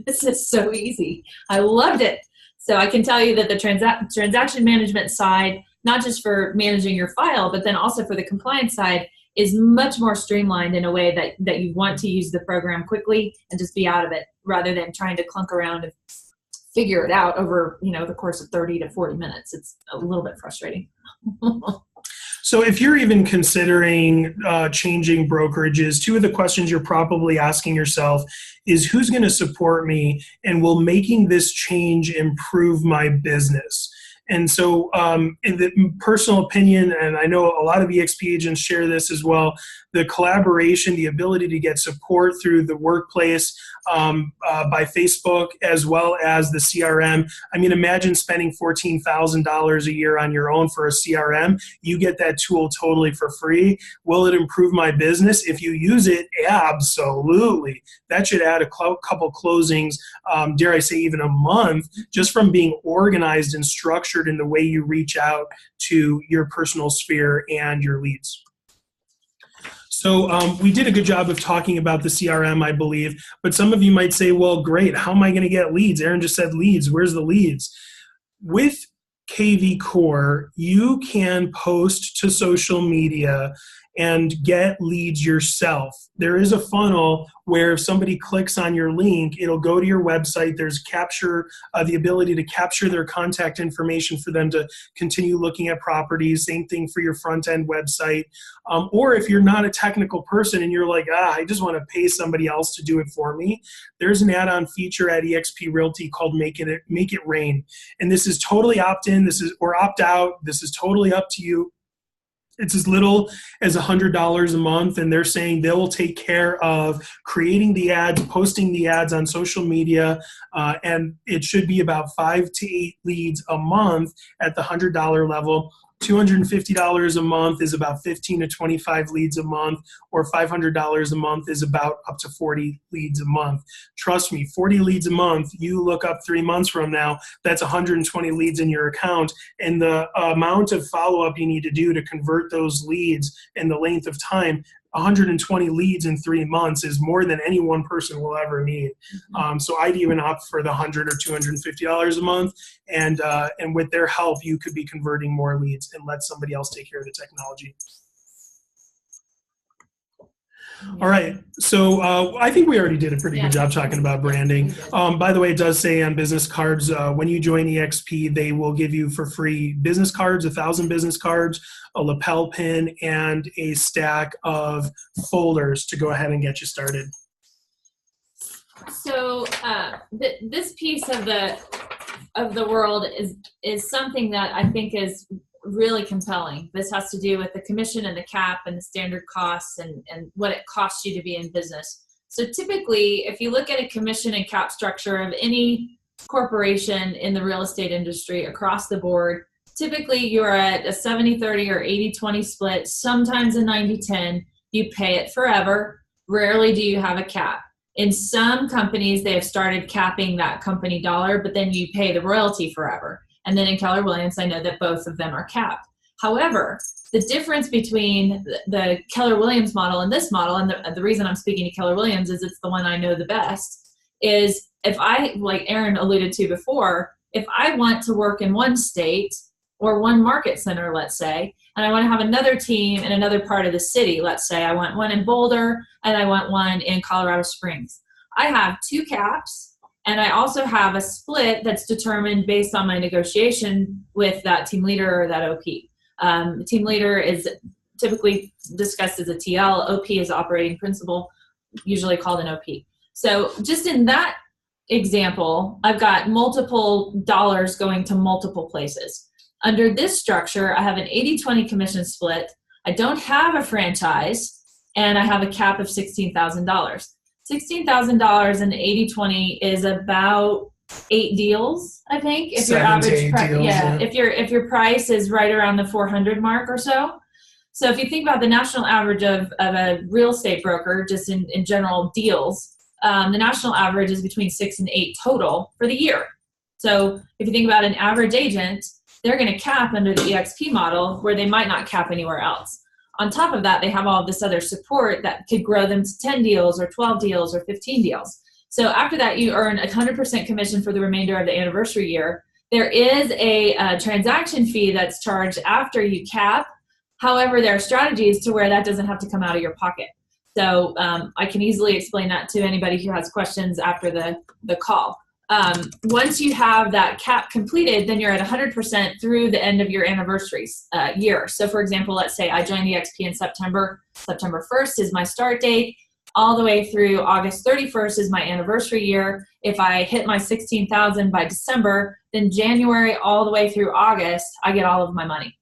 this is so easy. I loved it. So I can tell you that the transaction management side, not just for managing your file, but then also for the compliance side, is much more streamlined in a way that you want to use the program quickly and just be out of it, rather than trying to clunk around and figure it out over, the course of 30 to 40 minutes. It's a little bit frustrating. So if you're even considering changing brokerages, two of the questions you're probably asking yourself is, who's going to support me, and will making this change improve my business? And so in the personal opinion, and I know a lot of eXp agents share this as well, the collaboration, the ability to get support through the workplace by Facebook, as well as the CRM. I mean, imagine spending $14,000 a year on your own for a CRM. You get that tool totally for free. Will it improve my business? If you use it, absolutely. That should add a couple closings, dare I say even a month, just from being organized and structured in the way you reach out to your personal sphere and your leads. So we did a good job of talking about the CRM, I believe, but some of you might say, well, great, how am I going to get leads? Aaron just said leads. Where's the leads? With KV Core, you can post to social media and get leads yourself. There is a funnel where if somebody clicks on your link, it'll go to your website. There's the ability to capture their contact information for them to continue looking at properties. Same thing for your front end website. Or if you're not a technical person and you're like, I just want to pay somebody else to do it for me, there's an add-on feature at eXp Realty called Make It Rain. And this is totally opt-in, or opt-out. This is totally up to you. It's as little as $100 a month, and they're saying they will take care of creating the ads, posting the ads on social media, and it should be about 5 to 8 leads a month at the $100 level. $250 a month is about 15 to 25 leads a month, or $500 a month is about up to 40 leads a month. Trust me, 40 leads a month, you look up 3 months from now, that's 120 leads in your account, and the amount of follow-up you need to do to convert those leads and the length of time, 120 leads in 3 months is more than any one person will ever need. So I'd even opt for the $100 or $250 a month, and with their help, you could be converting more leads and let somebody else take care of the technology. All right, so I think we already did a pretty good job talking about branding. By the way, it does say on business cards, when you join eXp, they will give you for free business cards, 1,000 business cards, a lapel pin, and a stack of folders to go ahead and get you started. So this piece of the world is something that I think is really compelling. This has to do with the commission and the cap and the standard costs and what it costs you to be in business. So typically, if you look at a commission and cap structure of any corporation in the real estate industry across the board, typically you're at a 70-30 or 80-20 split, sometimes a 90-10. You pay it forever. Rarely do you have a cap. In some companies, they have started capping that company dollar, but then you pay the royalty forever. And then in Keller Williams, I know that both of them are capped. However, the difference between the Keller Williams model and this model, and the reason I'm speaking to Keller Williams is it's the one I know the best, is if I, like Aaron alluded to before, if I want to work in one state or one market center, let's say, and I want to have another team in another part of the city, let's say I want one in Boulder and I want one in Colorado Springs. I have 2 caps. And I also have a split that's determined based on my negotiation with that team leader or that OP. The team leader is typically discussed as a TL. OP is operating principal, usually called an OP. So just in that example, I've got multiple dollars going to multiple places. Under this structure, I have an 80-20 commission split. I don't have a franchise, and I have a cap of $16,000. $16,000 in 80-20 is about 8 deals, I think. If your average price, yeah, if your price is right around the 400 mark or so. So if you think about the national average of a real estate broker, just in general deals, the national average is between 6 and 8 total for the year. So if you think about an average agent, they're going to cap under the eXp model where they might not cap anywhere else. On top of that, they have all this other support that could grow them to 10 deals or 12 deals or 15 deals. So after that, you earn 100% commission for the remainder of the anniversary year. There is a transaction fee that's charged after you cap. However, there are strategies to where that doesn't have to come out of your pocket. So I can easily explain that to anybody who has questions after the call. Once you have that cap completed, then you're at 100% through the end of your anniversary year. So for example, let's say I joined eXp in September. September 1st is my start date. All the way through August 31st is my anniversary year. If I hit my 16,000 by December, then January all the way through August, I get all of my money.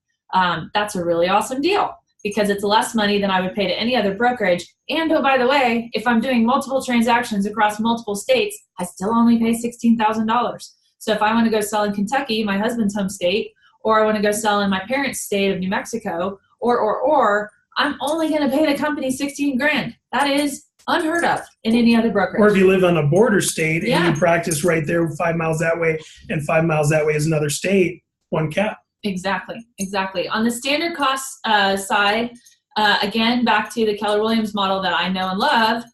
That's a really awesome deal because it's less money than I would pay to any other brokerage. And oh, by the way, if I'm doing multiple transactions across multiple states, I still only pay $16,000. So if I want to go sell in Kentucky, my husband's home state, or I want to go sell in my parents' state of New Mexico, or I'm only going to pay the company 16 grand. That is unheard of in any other brokerage. Or if you live on a border state and you practice right there 5 miles that way and 5 miles that way is another state, one cap. Exactly. On the standard cost side, again, back to the Keller Williams model that I know and loved,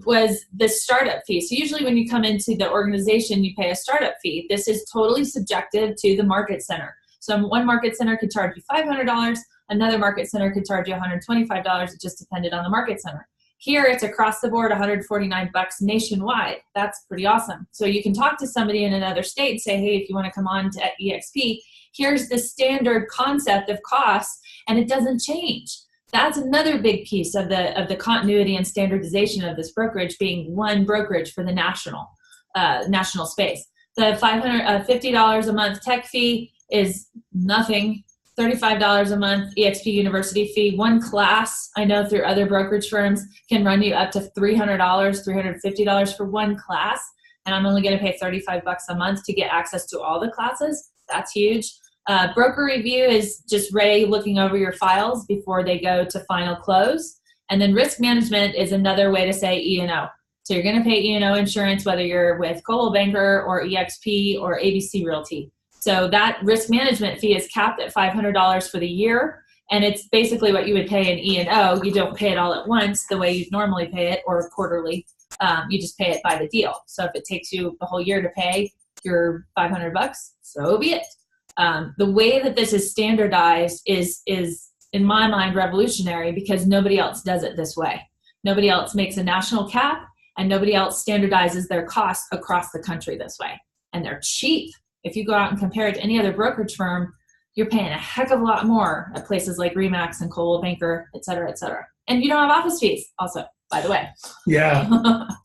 was the startup fee. So usually when you come into the organization, you pay a startup fee. This is totally subjective to the market center. So one market center could charge you $500. Another market center could charge you $125. It just depended on the market center. Here, it's across the board, $149 nationwide. That's pretty awesome. So you can talk to somebody in another state and say, hey, if you want to come on to eXp, here's the standard concept of costs, and it doesn't change. That's another big piece of the continuity and standardization of this brokerage being one brokerage for the national space. The $50 a month tech fee is nothing. $35 a month eXp University fee. One class, I know through other brokerage firms, can run you up to $300, $350 for one class, and I'm only going to pay $35 a month to get access to all the classes. That's huge. Broker review is just Ray looking over your files before they go to final close. And then risk management is another way to say E&O. So you're going to pay E&O insurance whether you're with Coldwell Banker or eXp or ABC Realty. So that risk management fee is capped at $500 for the year, and it's basically what you would pay in E&O. You don't pay it all at once the way you'd normally pay it or quarterly. You just pay it by the deal. So if it takes you the whole year to pay your $500, so be it. The way that this is standardized is in my mind revolutionary because nobody else does it this way. Nobody else makes a national cap, and nobody else standardizes their costs across the country this way. And they're cheap. If you go out and compare it to any other brokerage firm, you're paying a heck of a lot more at places like Remax and Coldwell Banker, et cetera, et cetera. And you don't have office fees also, by the way. Yeah.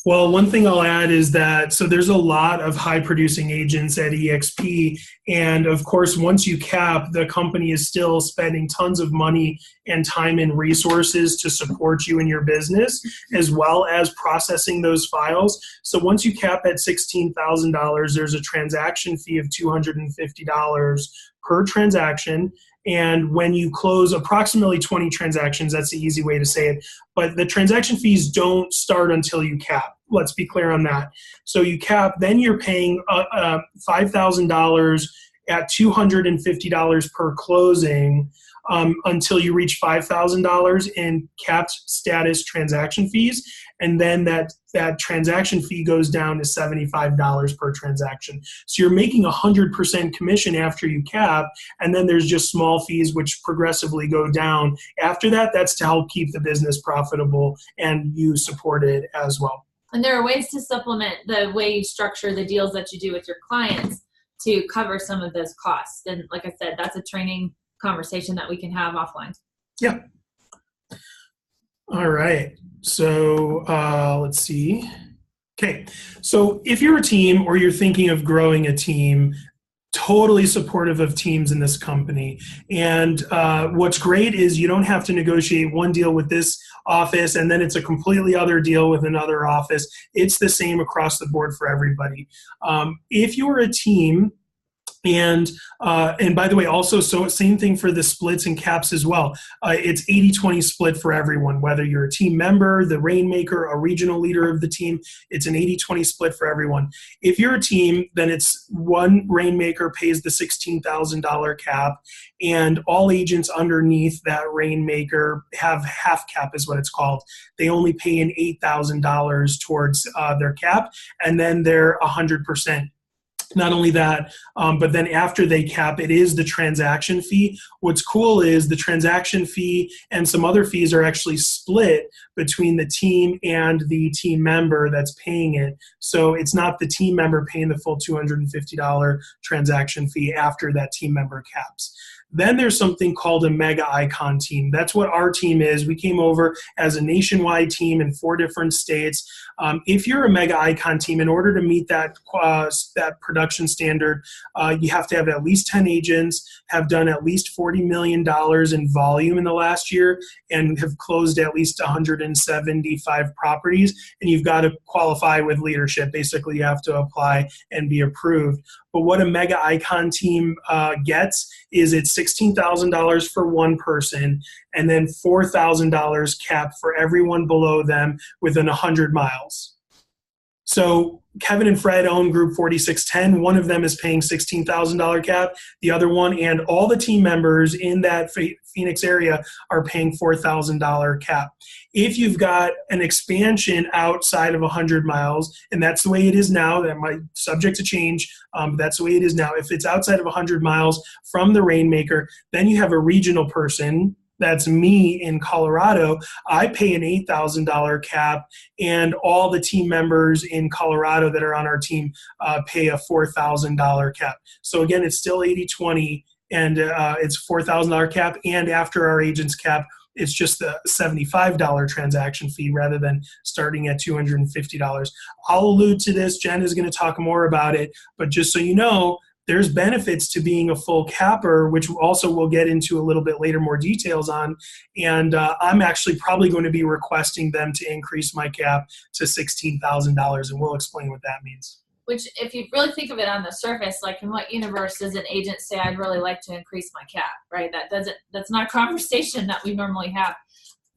Well, one thing I'll add is that, so there's a lot of high producing agents at eXp. And of course, once you cap, the company is still spending tons of money and time and resources to support you in your business, as well as processing those files. So once you cap at $16,000, there's a transaction fee of $250 per transaction. And when you close approximately 20 transactions, that's the easy way to say it. But the transaction fees don't start until you cap. Let's be clear on that. So you cap, then you're paying $5,000 at $250 per closing until you reach $5,000 in capped status transaction fees. And then that transaction fee goes down to $75 per transaction. So you're making 100% commission after you cap, and then there's just small fees which progressively go down. After that, that's to help keep the business profitable and you support it as well. And there are ways to supplement the way you structure the deals that you do with your clients to cover some of those costs. And like I said, that's a training conversation that we can have offline. Yeah. All right. So let's see. Okay, so if you're a team or you're thinking of growing a team, totally supportive of teams in this company. And what's great is you don't have to negotiate one deal with this office and then it's a completely other deal with another office. It's the same across the board for everybody. If you're a team, and by the way, also, so same thing for the splits and caps as well. It's 80-20 split for everyone, whether you're a team member, the rainmaker, a regional leader of the team, it's an 80-20 split for everyone. If you're a team, then it's one rainmaker pays the $16,000 cap, and all agents underneath that rainmaker have half cap is what it's called. They only pay in $8,000 towards their cap, and then they're 100%. Not only that, but then after they cap, it is the transaction fee. What's cool is the transaction fee and some other fees are actually split between the team and the team member that's paying it. So it's not the team member paying the full $250 transaction fee after that team member caps. Then there's something called a mega icon team. That's what our team is. We came over as a nationwide team in 4 different states. If you're a mega icon team, in order to meet that production standard, you have to have at least 10 agents, have done at least $40 million in volume in the last year, and have closed at least 175 properties. And you've got to qualify with leadership. Basically, you have to apply and be approved. But what a mega icon team gets is it's $16,000 for one person and then $4,000 cap for everyone below them within 100 miles. So Kevin and Fred own Group 4610. One of them is paying $16,000 cap. The other one and all the team members in that Phoenix area are paying $4,000 cap. If you've got an expansion outside of 100 miles, and that's the way it is now, that might subject to change, but that's the way it is now. If it's outside of 100 miles from the rainmaker, then you have a regional person. That's me in Colorado. I pay an $8,000 cap, and all the team members in Colorado that are on our team pay a $4,000 cap. So again, it's still 80-20, and it's $4,000 cap, and after our agent's cap, it's just the $75 transaction fee rather than starting at $250. I'll allude to this. Jen is going to talk more about it, but just so you know, there's benefits to being a full capper, which also we'll get into a little bit later, more details on. And I'm actually probably going to be requesting them to increase my cap to $16,000, and we'll explain what that means. Which, if you really think of it on the surface, like in what universe does an agent say, I'd really like to increase my cap, right? That's not a conversation that we normally have.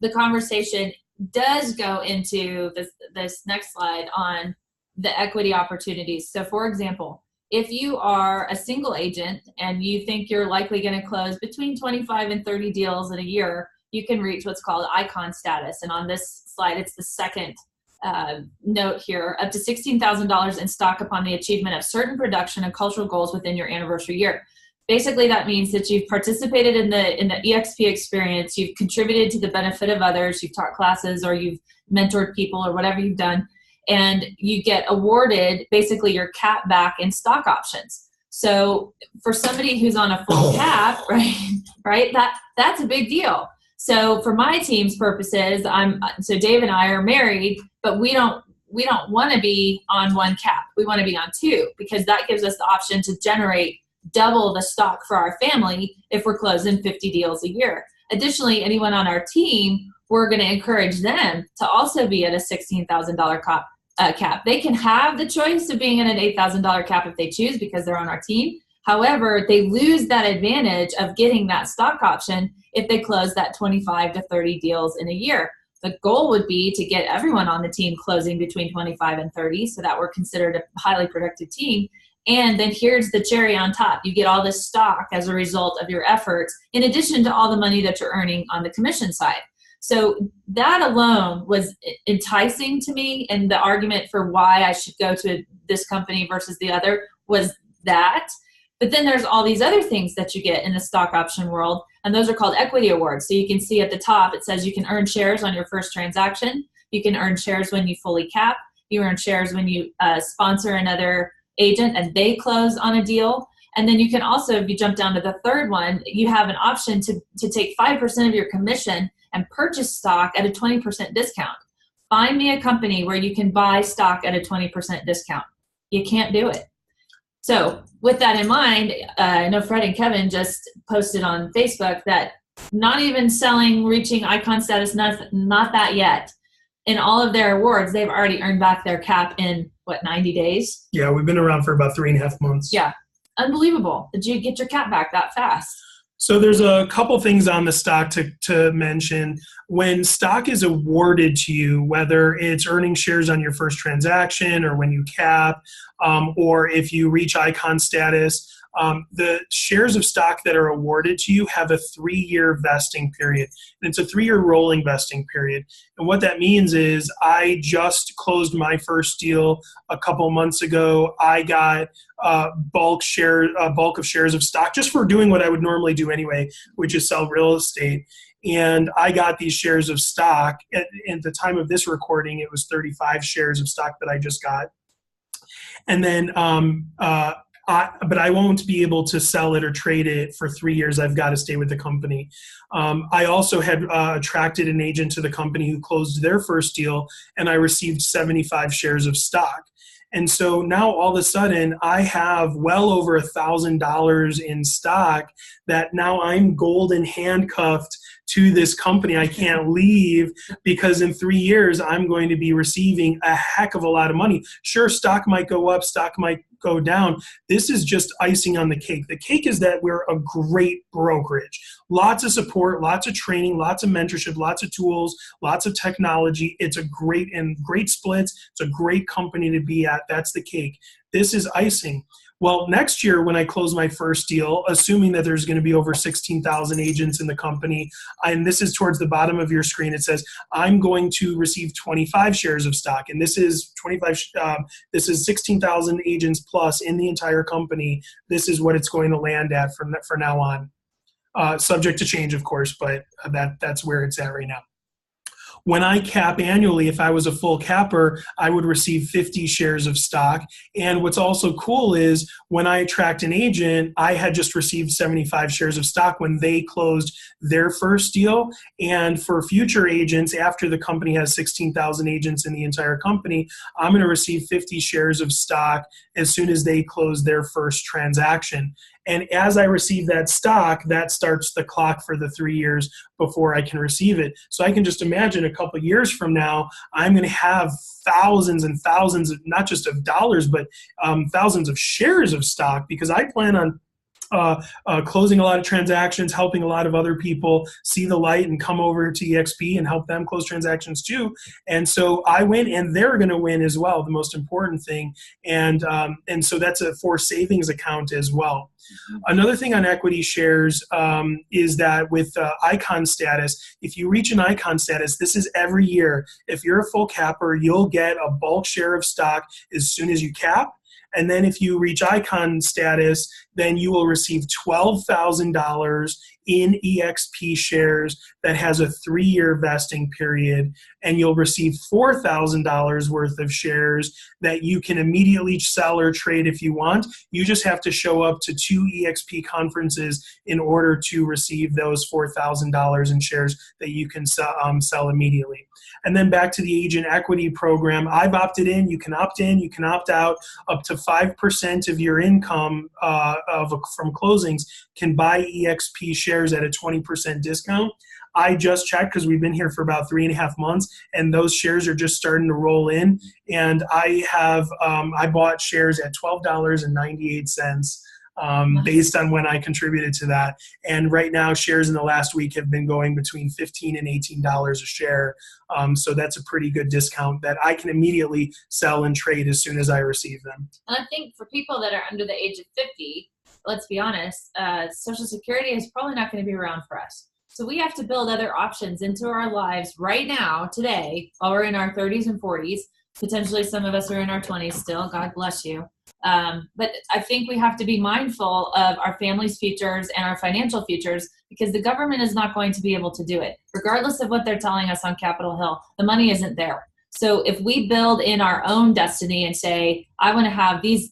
The conversation does go into this next slide on the equity opportunities. So for example, if you are a single agent and you think you're likely going to close between 25 and 30 deals in a year, you can reach what's called icon status. And on this slide, it's the second note here, up to $16,000 in stock upon the achievement of certain production and cultural goals within your anniversary year. Basically, that means that you've participated in the eXp experience, you've contributed to the benefit of others, you've taught classes, or you've mentored people, or whatever you've done, and you get awarded basically your cap back in stock options. So for somebody who's on a full cap, right, that's a big deal. So for my team's purposes, so Dave and I are married, but we don't want to be on one cap. We want to be on 2, because that gives us the option to generate double the stock for our family if we're closing 50 deals a year. Additionally, anyone on our team, we're going to encourage them to also be at a $16,000 cap. They can have the choice of being at an $8,000 cap if they choose, because they're on our team. However, they lose that advantage of getting that stock option if they close that 25 to 30 deals in a year. The goal would be to get everyone on the team closing between 25 and 30 so that we're considered a highly productive team. And then here's the cherry on top. You get all this stock as a result of your efforts, in addition to all the money that you're earning on the commission side. So that alone was enticing to me, and the argument for why I should go to this company versus the other was that. But then there's all these other things that you get in the stock option world, and those are called equity awards. So you can see at the top, it says you can earn shares on your first transaction. You can earn shares when you fully cap. You earn shares when you sponsor another agent and they close on a deal. And then you can also, if you jump down to the third one, you have an option to take 5% of your commission and purchase stock at a 20% discount. find me a company where you can buy stock at a 20% discount. You can't do it. So with that in mind, I know Fred and Kevin just posted on Facebook that not even selling, reaching icon status, not that yet. In all of their awards, they've already earned back their cap in, 90 days? Yeah, we've been around for about 3.5 months. Yeah, unbelievable. Did you get your cap back that fast? So there's a couple things on the stock to mention. When stock is awarded to you, whether it's earning shares on your first transaction or when you cap, or if you reach icon status, the shares of stock that are awarded to you have a 3-year vesting period. And it's a 3-year rolling vesting period. And what that means is I just closed my first deal a couple months ago. I got bulk of shares of stock just for doing what I would normally do anyway, which is sell real estate. And I got these shares of stock at the time of this recording. It was 35 shares of stock that I just got. And then, but I won't be able to sell it or trade it for 3 years. I've got to stay with the company. I also had attracted an agent to the company who closed their first deal, and I received 75 shares of stock. And so now all of a sudden I have well over $1,000 in stock that now I'm golden handcuffed to this company. I can't leave because in 3 years I'm going to be receiving a heck of a lot of money. Sure, stock might go up, stock might go down. This is just icing on the cake. The cake is that we're a great brokerage. Lots of support, lots of training, lots of mentorship, lots of tools, lots of technology. It's a great splits. It's a great company to be at. That's the cake. This is icing. Well, next year when I close my first deal, assuming that there's going to be over 16,000 agents in the company, and this is towards the bottom of your screen, it says, I'm going to receive 25 shares of stock. And this is 16,000 agents plus in the entire company. This is what it's going to land at for now on. Subject to change, of course, but that's where it's at right now. When I cap annually, if I was a full capper, I would receive 50 shares of stock. And what's also cool is when I attract an agent, I had just received 75 shares of stock when they closed their first deal. And for future agents, after the company has 16,000 agents in the entire company, I'm going to receive 50 shares of stock as soon as they close their first transaction. And as I receive that stock, that starts the clock for the 3 years before I can receive it. So I can just imagine a couple years from now, I'm going to have thousands and thousands of, not just of dollars, but thousands of shares of stock, because I plan on closing a lot of transactions, helping a lot of other people see the light and come over to eXp and help them close transactions too. And so I win, and they're going to win as well, the most important thing. And so that's a for savings account as well. Another thing on equity shares is that with icon status, if you reach an icon status, this is every year. If you're a full capper, you'll get a bulk share of stock as soon as you cap. And then if you reach icon status, then you will receive $12,000 in eXp shares that has a 3-year vesting period. And you'll receive $4,000 worth of shares that you can immediately sell or trade if you want. You just have to show up to 2 eXp conferences in order to receive those $4,000 in shares that you can sell immediately. And then back to the agent equity program, I've opted in, you can opt out. Up to 5% of your income from closings can buy eXp shares at a 20% discount. I just checked because we've been here for about 3.5 months, and those shares are just starting to roll in. And I bought shares at $12.98. Based on when I contributed to that. And right now, shares in the last week have been going between $15 and $18 a share. So that's a pretty good discount that I can immediately sell and trade as soon as I receive them. And I think for people that are under the age of 50, let's be honest, Social Security is probably not going to be around for us. So we have to build other options into our lives right now, today, while we're in our 30s and 40s. Potentially some of us are in our 20s still. God bless you. But I think we have to be mindful of our family's futures and our financial futures, because the government is not going to be able to do it. Regardless of what they're telling us on Capitol Hill, the money isn't there. So if we build in our own destiny and say, I want to have these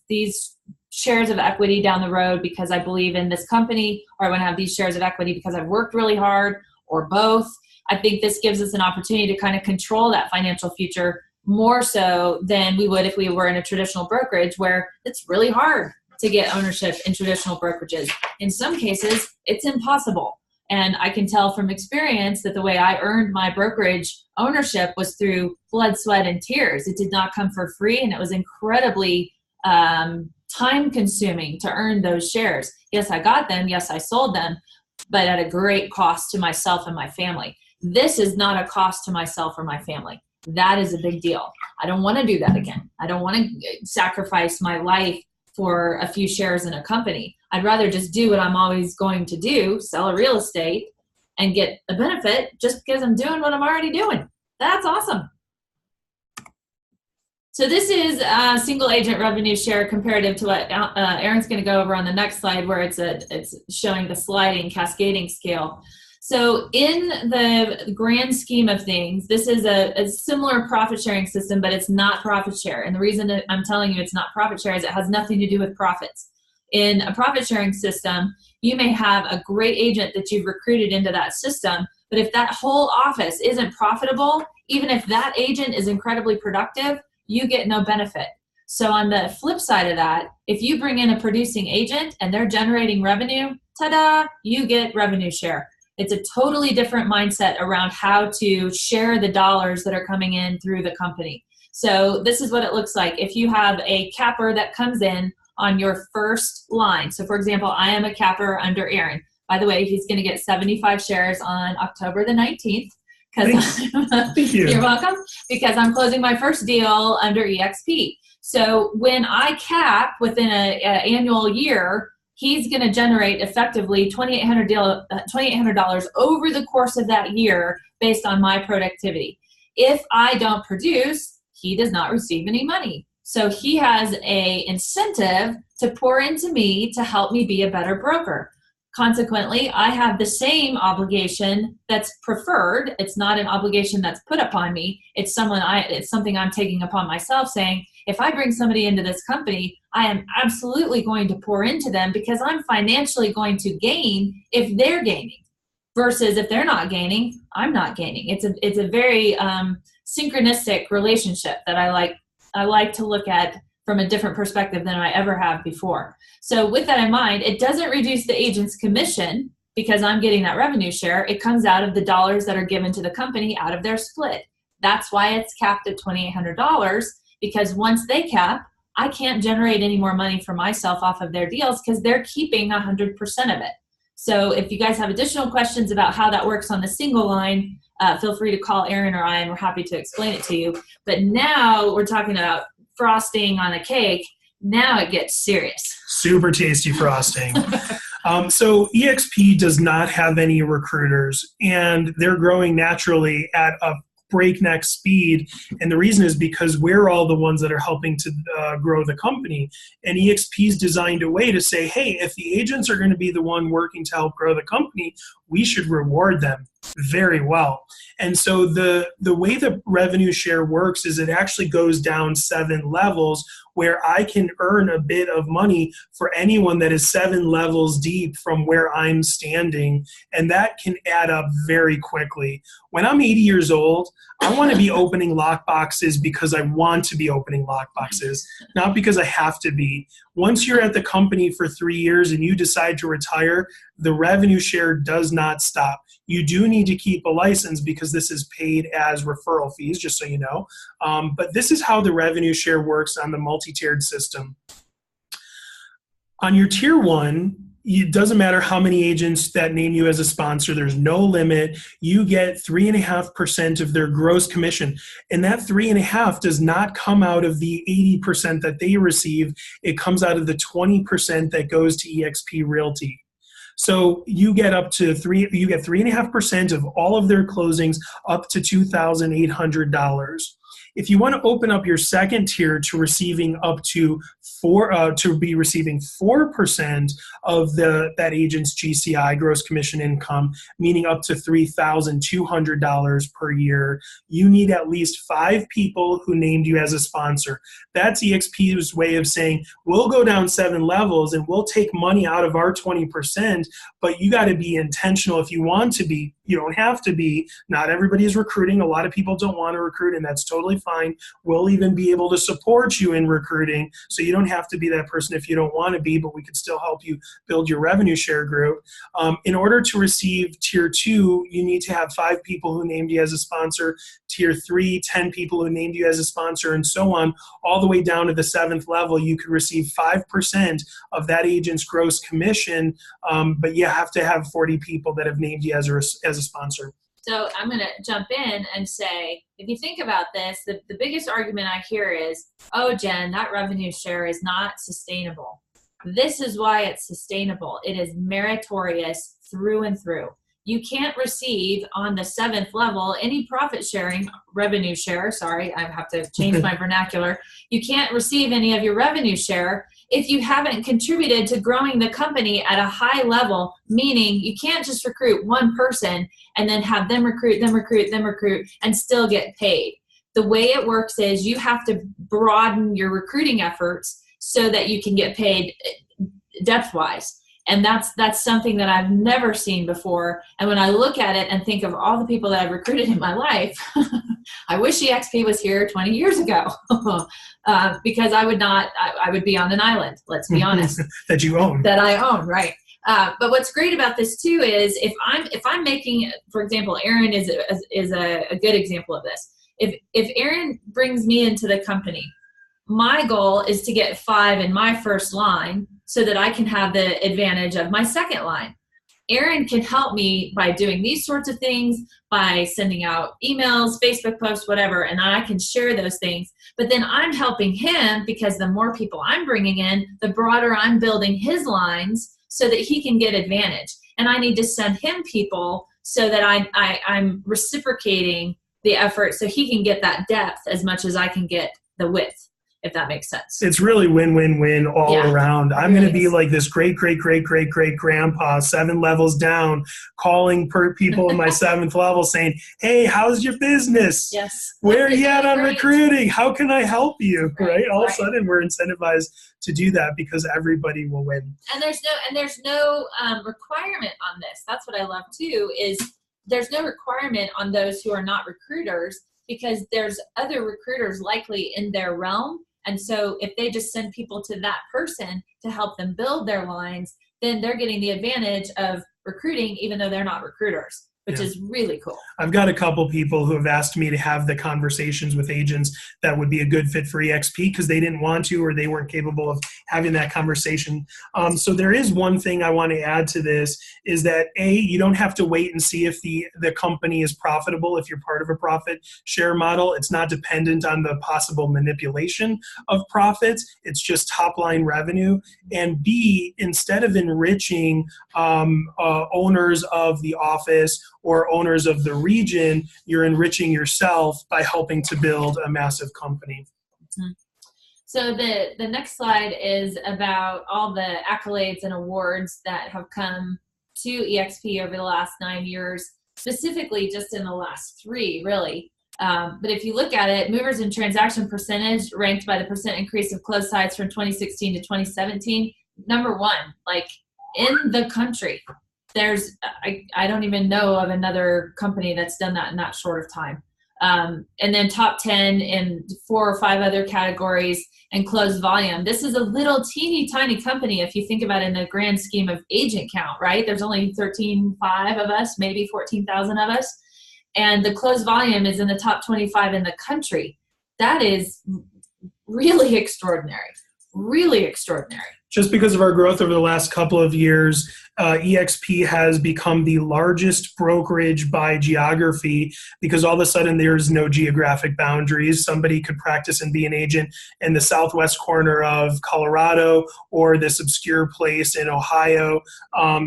shares of equity down the road because I believe in this company, or I want to have these shares of equity because I've worked really hard, or both, I think this gives us an opportunity to kind of control that financial future more so than we would if we were in a traditional brokerage, where it's really hard to get ownership in traditional brokerages. In some cases, it's impossible. And I can tell from experience that the way I earned my brokerage ownership was through blood, sweat, and tears. It did not come for free, and it was incredibly time consuming to earn those shares. Yes, I got them. Yes, I sold them, but at a great cost to myself and my family. This is not a cost to myself or my family. That is a big deal. I don't want to do that again. I don't want to sacrifice my life for a few shares in a company. I'd rather just do what I'm always going to do, sell a real estate and get a benefit just because I'm doing what I'm already doing. That's awesome. So this is a single agent revenue share comparative to what Aaron's going to go over on the next slide, where it's showing the sliding cascading scale. So in the grand scheme of things, this is a similar profit sharing system, but it's not profit share. And the reason that I'm telling you it's not profit share is it has nothing to do with profits. In a profit sharing system, you may have a great agent that you've recruited into that system, but if that whole office isn't profitable, even if that agent is incredibly productive, you get no benefit. So on the flip side of that, if you bring in a producing agent and they're generating revenue, ta-da, you get revenue share. It's a totally different mindset around how to share the dollars that are coming in through the company. So this is what it looks like. If you have a capper that comes in on your first line. So for example, I am a capper under Aaron. By the way, he's going to get 75 shares on October the 19th. Thank you. You're welcome. Because I'm closing my first deal under eXp. So when I cap within an annual year, he's going to generate effectively $2,800 over the course of that year based on my productivity. If I don't produce, he does not receive any money. So he has an incentive to pour into me to help me be a better broker. Consequently, I have the same obligation that's preferred. It's not an obligation that's put upon me. It's something I'm taking upon myself, saying, if I bring somebody into this company, I am absolutely going to pour into them because I'm financially going to gain if they're gaining. Versus if they're not gaining, I'm not gaining. It's a very synchronistic relationship that I like to look at from a different perspective than I ever have before. So with that in mind, it doesn't reduce the agent's commission because I'm getting that revenue share. It comes out of the dollars that are given to the company out of their split. That's why it's capped at $2,800, because once they cap, I can't generate any more money for myself off of their deals because they're keeping 100% of it. So if you guys have additional questions about how that works on the single line, feel free to call Aaron or I, and we're happy to explain it to you. But now we're talking about frosting on a cake. Now it gets serious. Super tasty frosting. So eXp does not have any recruiters, and they're growing naturally at a breakneck speed. And the reason is because we're all the ones that are helping to grow the company. And eXp is designed a way to say, hey, if the agents are going to be the one working to help grow the company, we should reward them very well. And so the way the revenue share works is it actually goes down 7 levels, where I can earn a bit of money for anyone that is 7 levels deep from where I'm standing. And that can add up very quickly. When I'm 80 years old, I want to be opening lockboxes because I want to be opening lockboxes, not because I have to be. Once you're at the company for 3 years and you decide to retire, the revenue share does not stop. You do need to keep a license because this is paid as referral fees, just so you know. But this is how the revenue share works on the multi-tiered system. On your tier 1, it doesn't matter how many agents that name you as a sponsor. There's no limit. You get 3.5% of their gross commission. And that 3.5% does not come out of the 80% that they receive. It comes out of the 20% that goes to eXp Realty. So you get up to 3.5% of all of their closings up to $2,800. If you want to open up your second tier to receiving up to 4% of that agent's GCI, gross commission income, meaning up to $3,200 per year, you need at least 5 people who named you as a sponsor. That's eXp's way of saying, we'll go down 7 levels and we'll take money out of our 20%, but you got to be intentional if you want to be You don't have to be. Not everybody is recruiting. A lot of people don't want to recruit, and that's totally fine. We'll even be able to support you in recruiting, so you don't have to be that person if you don't want to be, but we can still help you build your revenue share group. In order to receive Tier 2, you need to have 5 people who named you as a sponsor, Tier 3, 10 people who named you as a sponsor, and so on, all the way down to the 7th level. You could receive 5% of that agent's gross commission, but you have to have 40 people that have named you as a sponsor. So I'm going to jump in and say, if you think about this, the biggest argument I hear is, oh, Jen, that revenue share is not sustainable. This is why it's sustainable. It is meritorious through and through. You can't receive on the 7th level any profit sharing, revenue share, sorry, I have to change my vernacular. You can't receive any of your revenue share if you haven't contributed to growing the company at a high level, meaning you can't just recruit one person and then have them recruit, and still get paid. The way it works is you have to broaden your recruiting efforts so that you can get paid depth-wise. And that's something that I've never seen before. And when I look at it and think of all the people that I've recruited in my life, I wish eXp was here 20 years ago because I would be on an island, let's be honest. That you own. That I own, right. But what's great about this too is if I'm making, for example, Aaron is a good example of this. If Aaron brings me into the company, my goal is to get 5 in my first line so that I can have the advantage of my second line. Aaron can help me by doing these sorts of things, by sending out emails, Facebook posts, whatever, and I can share those things. But then I'm helping him because the more people I'm bringing in, the broader I'm building his lines so that he can get advantage. And I need to send him people so that I'm reciprocating the effort so he can get that depth as much as I can get the width, if that makes sense. It's really win-win-win all around. I'm going to be like this great-great-great-great-great-grandpa 7 levels down, calling people in my 7th level saying, hey, how's your business? Yes. Where are you at on recruiting? How can I help you? Right? All of a sudden, we're incentivized to do that because everybody will win. And there's no requirement on this. That's what I love too, is there's no requirement on those who are not recruiters because there's other recruiters likely in their realm. And so if they just send people to that person to help them build their lines, then they're getting the advantage of recruiting even though they're not recruiters, which is really cool. I've got a couple people who have asked me to have the conversations with agents that would be a good fit for eXp because they didn't want to or they weren't capable of having that conversation. So there is one thing I want to add to this is that you don't have to wait and see if the company is profitable if you're part of a profit share model. It's not dependent on the possible manipulation of profits. It's just top line revenue. And B, instead of enriching owners of the office or owners of the region, you're enriching yourself by helping to build a massive company. Mm-hmm. So the next slide is about all the accolades and awards that have come to eXp over the last 9 years, specifically just in the last 3, really. But if you look at it, movers and transaction percentage ranked by the percent increase of closed sites from 2016 to 2017, number 1, like in the country. I don't even know of another company that's done that in that short of time. And then top 10 in 4 or 5 other categories and closed volume. This is a little teeny tiny company if you think about it in the grand scheme of agent count, right? There's only 13,500 of us, maybe 14,000 of us. And the closed volume is in the top 25 in the country. That is really extraordinary, really extraordinary. Just because of our growth over the last couple of years, eXp has become the largest brokerage by geography because all of a sudden there's no geographic boundaries. Somebody could practice and be an agent in the southwest corner of Colorado or this obscure place in Ohio.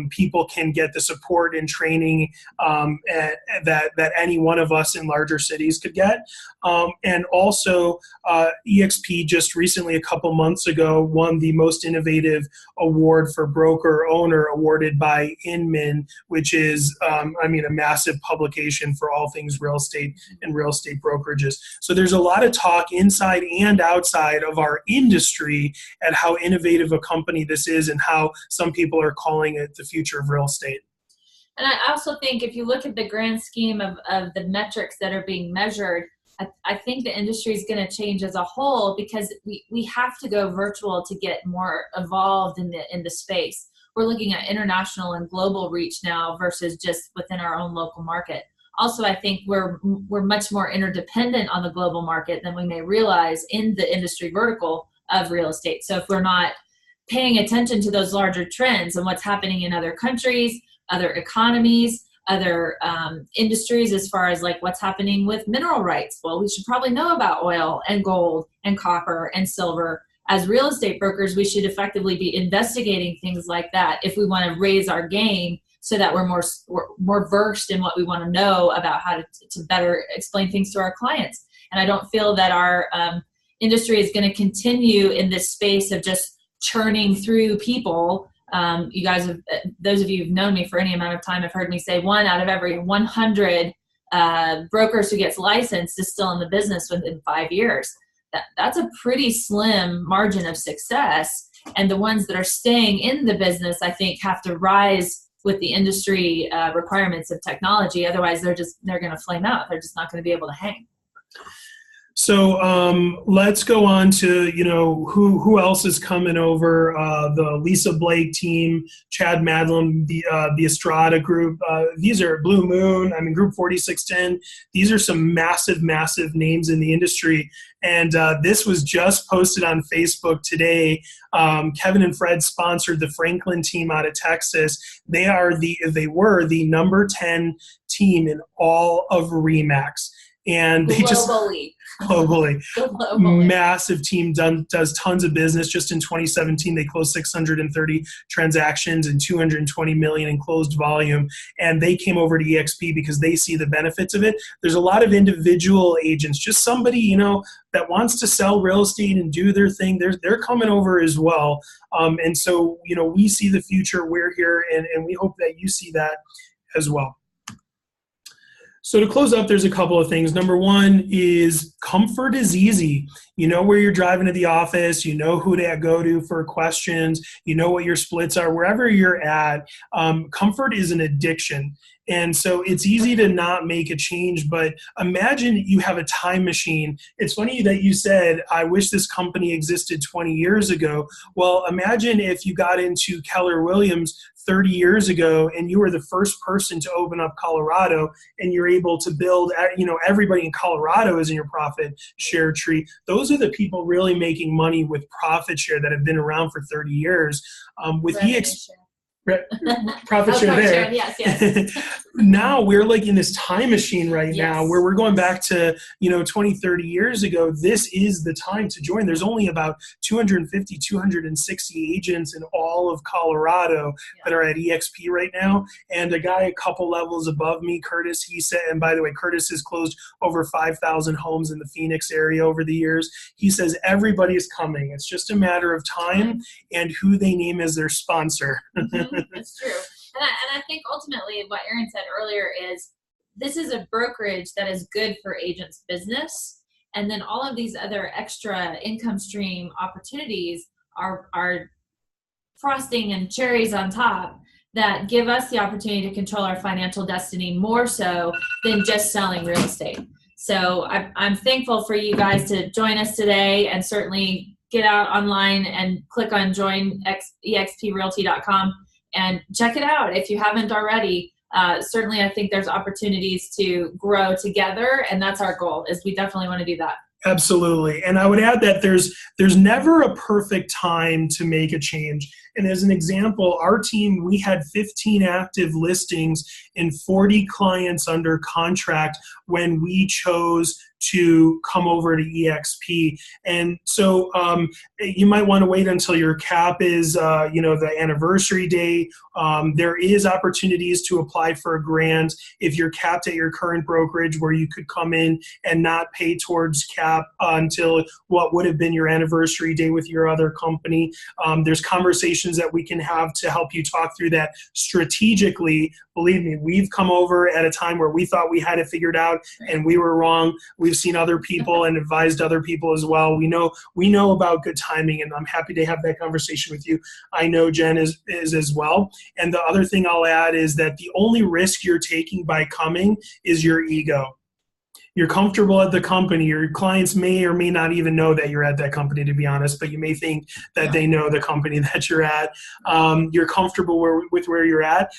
People can get the support and training that any one of us in larger cities could get. And also, eXp just recently, a couple months ago, won the most innovative award for broker owner awarded by Inman, which is, a massive publication for all things real estate and real estate brokerages. So there's a lot of talk inside and outside of our industry at how innovative a company this is and how some people are calling it the future of real estate. And I also think if you look at the grand scheme of the metrics that are being measured, I think the industry is going to change as a whole, because we have to go virtual to get more evolved in the space. We're looking at international and global reach now versus just within our own local market. Also, I think we're much more interdependent on the global market than we may realize in the industry vertical of real estate. So if we're not paying attention to those larger trends and what's happening in other countries, other economies, other industries, as far as like what's happening with mineral rights, well, we should probably know about oil and gold and copper and silver. As real estate brokers, we should effectively be investigating things like that if we want to raise our game, so that we're more versed in what we want to know about how to better explain things to our clients. And I don't feel that our industry is going to continue in this space of just churning through people. You guys have, those of you who've known me for any amount of time have heard me say 1 out of every 100 brokers who gets licensed is still in the business within 5 years. That's a pretty slim margin of success. And the ones that are staying in the business, I think, have to rise with the industry requirements of technology. Otherwise, they're going to flame out. They're just not going to be able to hang. So let's go on to, who else is coming over. The Lisa Blake team, Chad Madlin, the Estrada group. These are Blue Moon, Group 4610. These are some massive, massive names in the industry. And this was just posted on Facebook today. Kevin and Fred sponsored the Franklin team out of Texas. They were the number 10 team in all of RE/MAX. And they globally, massive team does tons of business. Just in 2017, they closed 630 transactions and 220 million in closed volume. And they came over to eXp because they see the benefits of it. There's a lot of individual agents, just somebody, that wants to sell real estate and do their thing. They're coming over as well. And so, we see the future. We're here, and we hope that you see that as well. So to close up, there's a couple of things. Number one is comfort is easy. You know where you're driving to the office. You know who to go to for questions. You know what your splits are. Wherever you're at, comfort is an addiction. And so it's easy to not make a change, but imagine you have a time machine. It's funny that you said, I wish this company existed 20 years ago. Well, imagine if you got into Keller Williams 30 years ago and you were the first person to open up Colorado, and you're able to build, everybody in Colorado is in your profit share tree. Those are the people really making money with profit share that have been around for 30 years. With eXp. Profit share there. Yes. Now we're like in this time machine now where we're going back to 20, 30 years ago. This is the time to join. There's only about 250, 260 agents in all of Colorado that are at eXp right now. And a guy a couple levels above me, Curtis, he said, and by the way, Curtis has closed over 5,000 homes in the Phoenix area over the years. He says everybody is coming. It's just a matter of time and who they name as their sponsor. That's true. And I think ultimately what Aaron said earlier is this is a brokerage that is good for agents' business. And then all of these other extra income stream opportunities are frosting and cherries on top that give us the opportunity to control our financial destiny more so than just selling real estate. So I'm thankful for you guys to join us today, and certainly get out online and click on join exprealty.com. and check it out if you haven't already. Certainly, I think there's opportunities to grow together, and that's our goal. Is we definitely want to do that. Absolutely. And I would add that there's never a perfect time to make a change. And as an example, our team, we had 15 active listings and 40 clients under contract when we chose to come over to eXp. And so you might want to wait until your cap is, the anniversary day. There is opportunities to apply for a grant if you're capped at your current brokerage, where you could come in and not pay towards cap until what would have been your anniversary day with your other company. There's conversations that we can have to help you talk through that strategically. Believe me, we've come over at a time where we thought we had it figured out and we were wrong. We've we've seen other people and advised other people as well. We know about good timing, and I'm happy to have that conversation with you. I know Jen is as well. And the other thing I'll add is that the only risk you're taking by coming is your ego. You're comfortable at the company. Your clients may or may not even know that you're at that company, to be honest, but you may think that they know the company that you're at. You're comfortable with where you're at.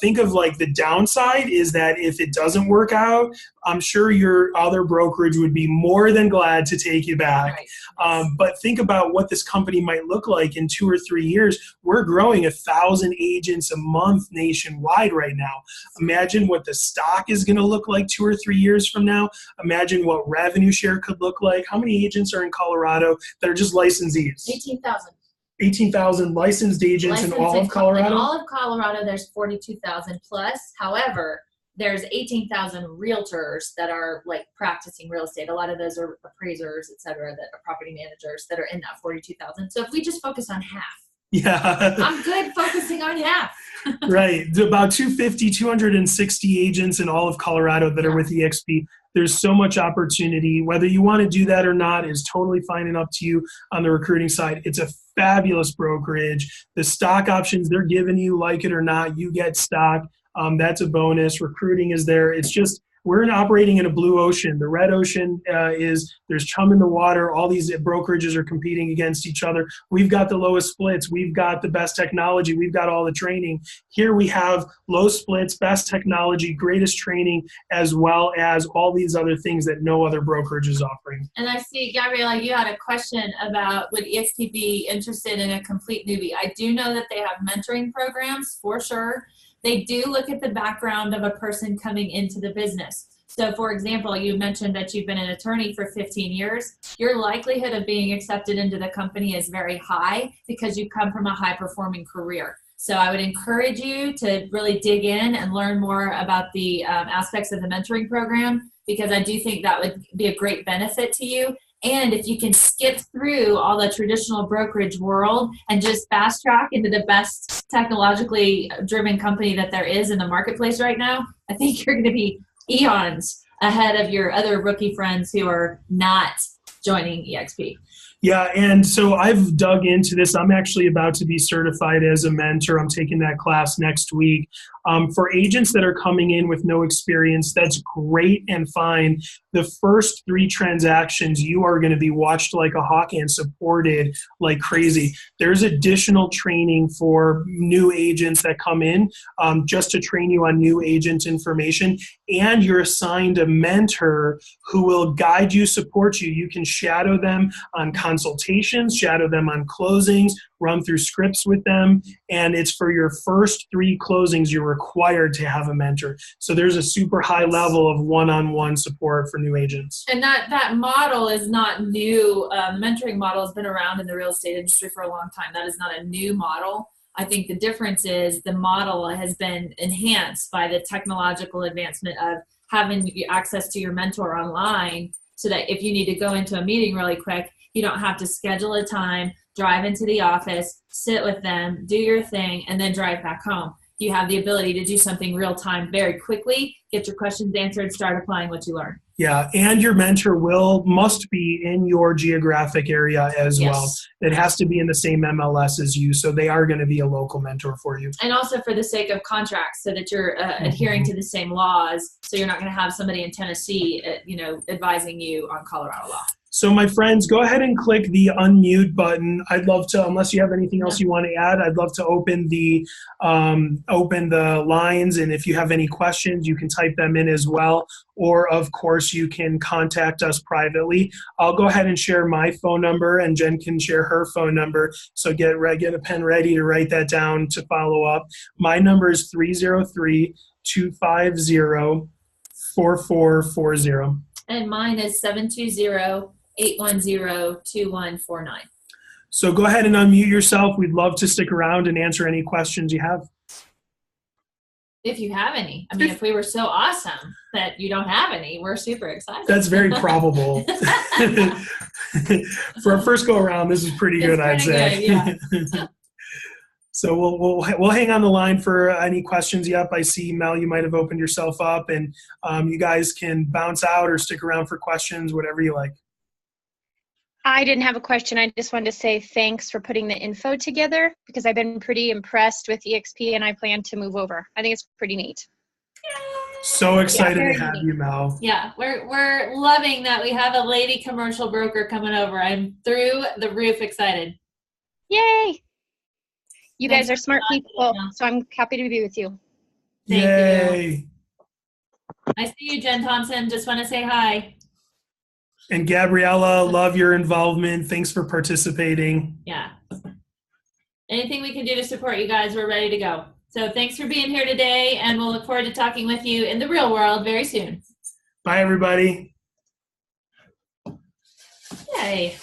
Think of like the downside is that if it doesn't work out, I'm sure your other brokerage would be more than glad to take you back. Right. But think about what this company might look like in 2 or 3 years. We're growing 1,000 agents a month nationwide right now. Imagine what the stock is going to look like 2 or 3 years from now. Imagine what revenue share could look like. How many agents are in Colorado that are just licensees? 18,000. 18,000 licensed agents in all of Colorado? In all of Colorado, there's 42,000 plus. However, there's 18,000 realtors that are like practicing real estate. A lot of those are appraisers, et cetera, that are property managers that are in that 42,000. So if we just focus on half, I'm good focusing on half. Right. About 260 agents in all of Colorado that are with eXp. There's so much opportunity. Whether you want to do that or not is totally fine and up to you on the recruiting side. It's a fabulous brokerage. The stock options they're giving you, like it or not, you get stock. That's a bonus. Recruiting is there. It's just we're operating in a blue ocean. The red ocean there's chum in the water. All these brokerages are competing against each other. We've got the lowest splits. We've got the best technology. We've got all the training. Here we have low splits, best technology, greatest training, as well as all these other things that no other brokerage is offering. And I see, Gabriela, you had a question about would eXp be interested in a complete newbie? I do know that they have mentoring programs for sure. They do look at the background of a person coming into the business. So for example, you mentioned that you've been an attorney for 15 years. Your likelihood of being accepted into the company is very high because you come from a high performing career. So I would encourage you to really dig in and learn more about the aspects of the mentoring program, because I do think that would be a great benefit to you. And if you can skip through all the traditional brokerage world and just fast track into the best technologically driven company that there is in the marketplace right now, I think you're going to be eons ahead of your other rookie friends who are not joining eXp. Yeah, and so I've dug into this. I'm actually about to be certified as a mentor. I'm taking that class next week. For agents that are coming in with no experience, that's great and fine. The first 3 transactions, you are going to be watched like a hawk and supported like crazy. There's additional training for new agents that come in just to train you on new agent information. And you're assigned a mentor who will guide you, support you. You can shadow them on consultations, shadow them on closings, run through scripts with them, and it's for your first 3 closings you're required to have a mentor. So there's a super high level of one-on-one support for new agents. And that model is not new. The mentoring model has been around in the real estate industry for a long time. That is not a new model. I think the difference is the model has been enhanced by the technological advancement of having access to your mentor online, so that if you need to go into a meeting really quick, you don't have to schedule a time, drive into the office, sit with them, do your thing, and then drive back home. You have the ability to do something real time very quickly, get your questions answered, start applying what you learn. Yeah, and your mentor must be in your geographic area as well. It has to be in the same MLS as you, so they are going to be a local mentor for you. And also for the sake of contracts, so that you're adhering to the same laws, so you're not going to have somebody in Tennessee, advising you on Colorado law. So my friends, go ahead and click the unmute button. I'd love to, unless you have anything else you want to add, I'd love to open the lines. And if you have any questions, you can type them in as well. Or of course, you can contact us privately. I'll go ahead and share my phone number, and Jen can share her phone number. So get a pen ready to write that down to follow up. My number is 303-250-4440. And mine is 720-810-2149. So go ahead and unmute yourself. We'd love to stick around and answer any questions you have. If you have any. I mean, if we were so awesome that you don't have any, we're super excited. That's very probable. For our first go around, this is pretty good, I'd say. Good, yeah. So we'll hang on the line for any questions. Yep, I see, Mel, you might have opened yourself up, and you guys can bounce out or stick around for questions, whatever you like. I didn't have a question. I just wanted to say thanks for putting the info together because I've been pretty impressed with eXp and I plan to move over. I think it's pretty neat. So excited very to have neat. you, Mel. Yeah, we're loving that we have a lady commercial broker coming over. I'm through the roof excited. Yay! You Thanks guys are for smart being people, on. so I'm happy to be with you. Thank Yay. you. I see you, Jen Thompson. Just want to say hi. And Gabriella, love your involvement. Thanks for participating. Yeah. Anything we can do to support you guys, we're ready to go. So thanks for being here today, and we'll look forward to talking with you in the real world very soon. Bye, everybody. Yay.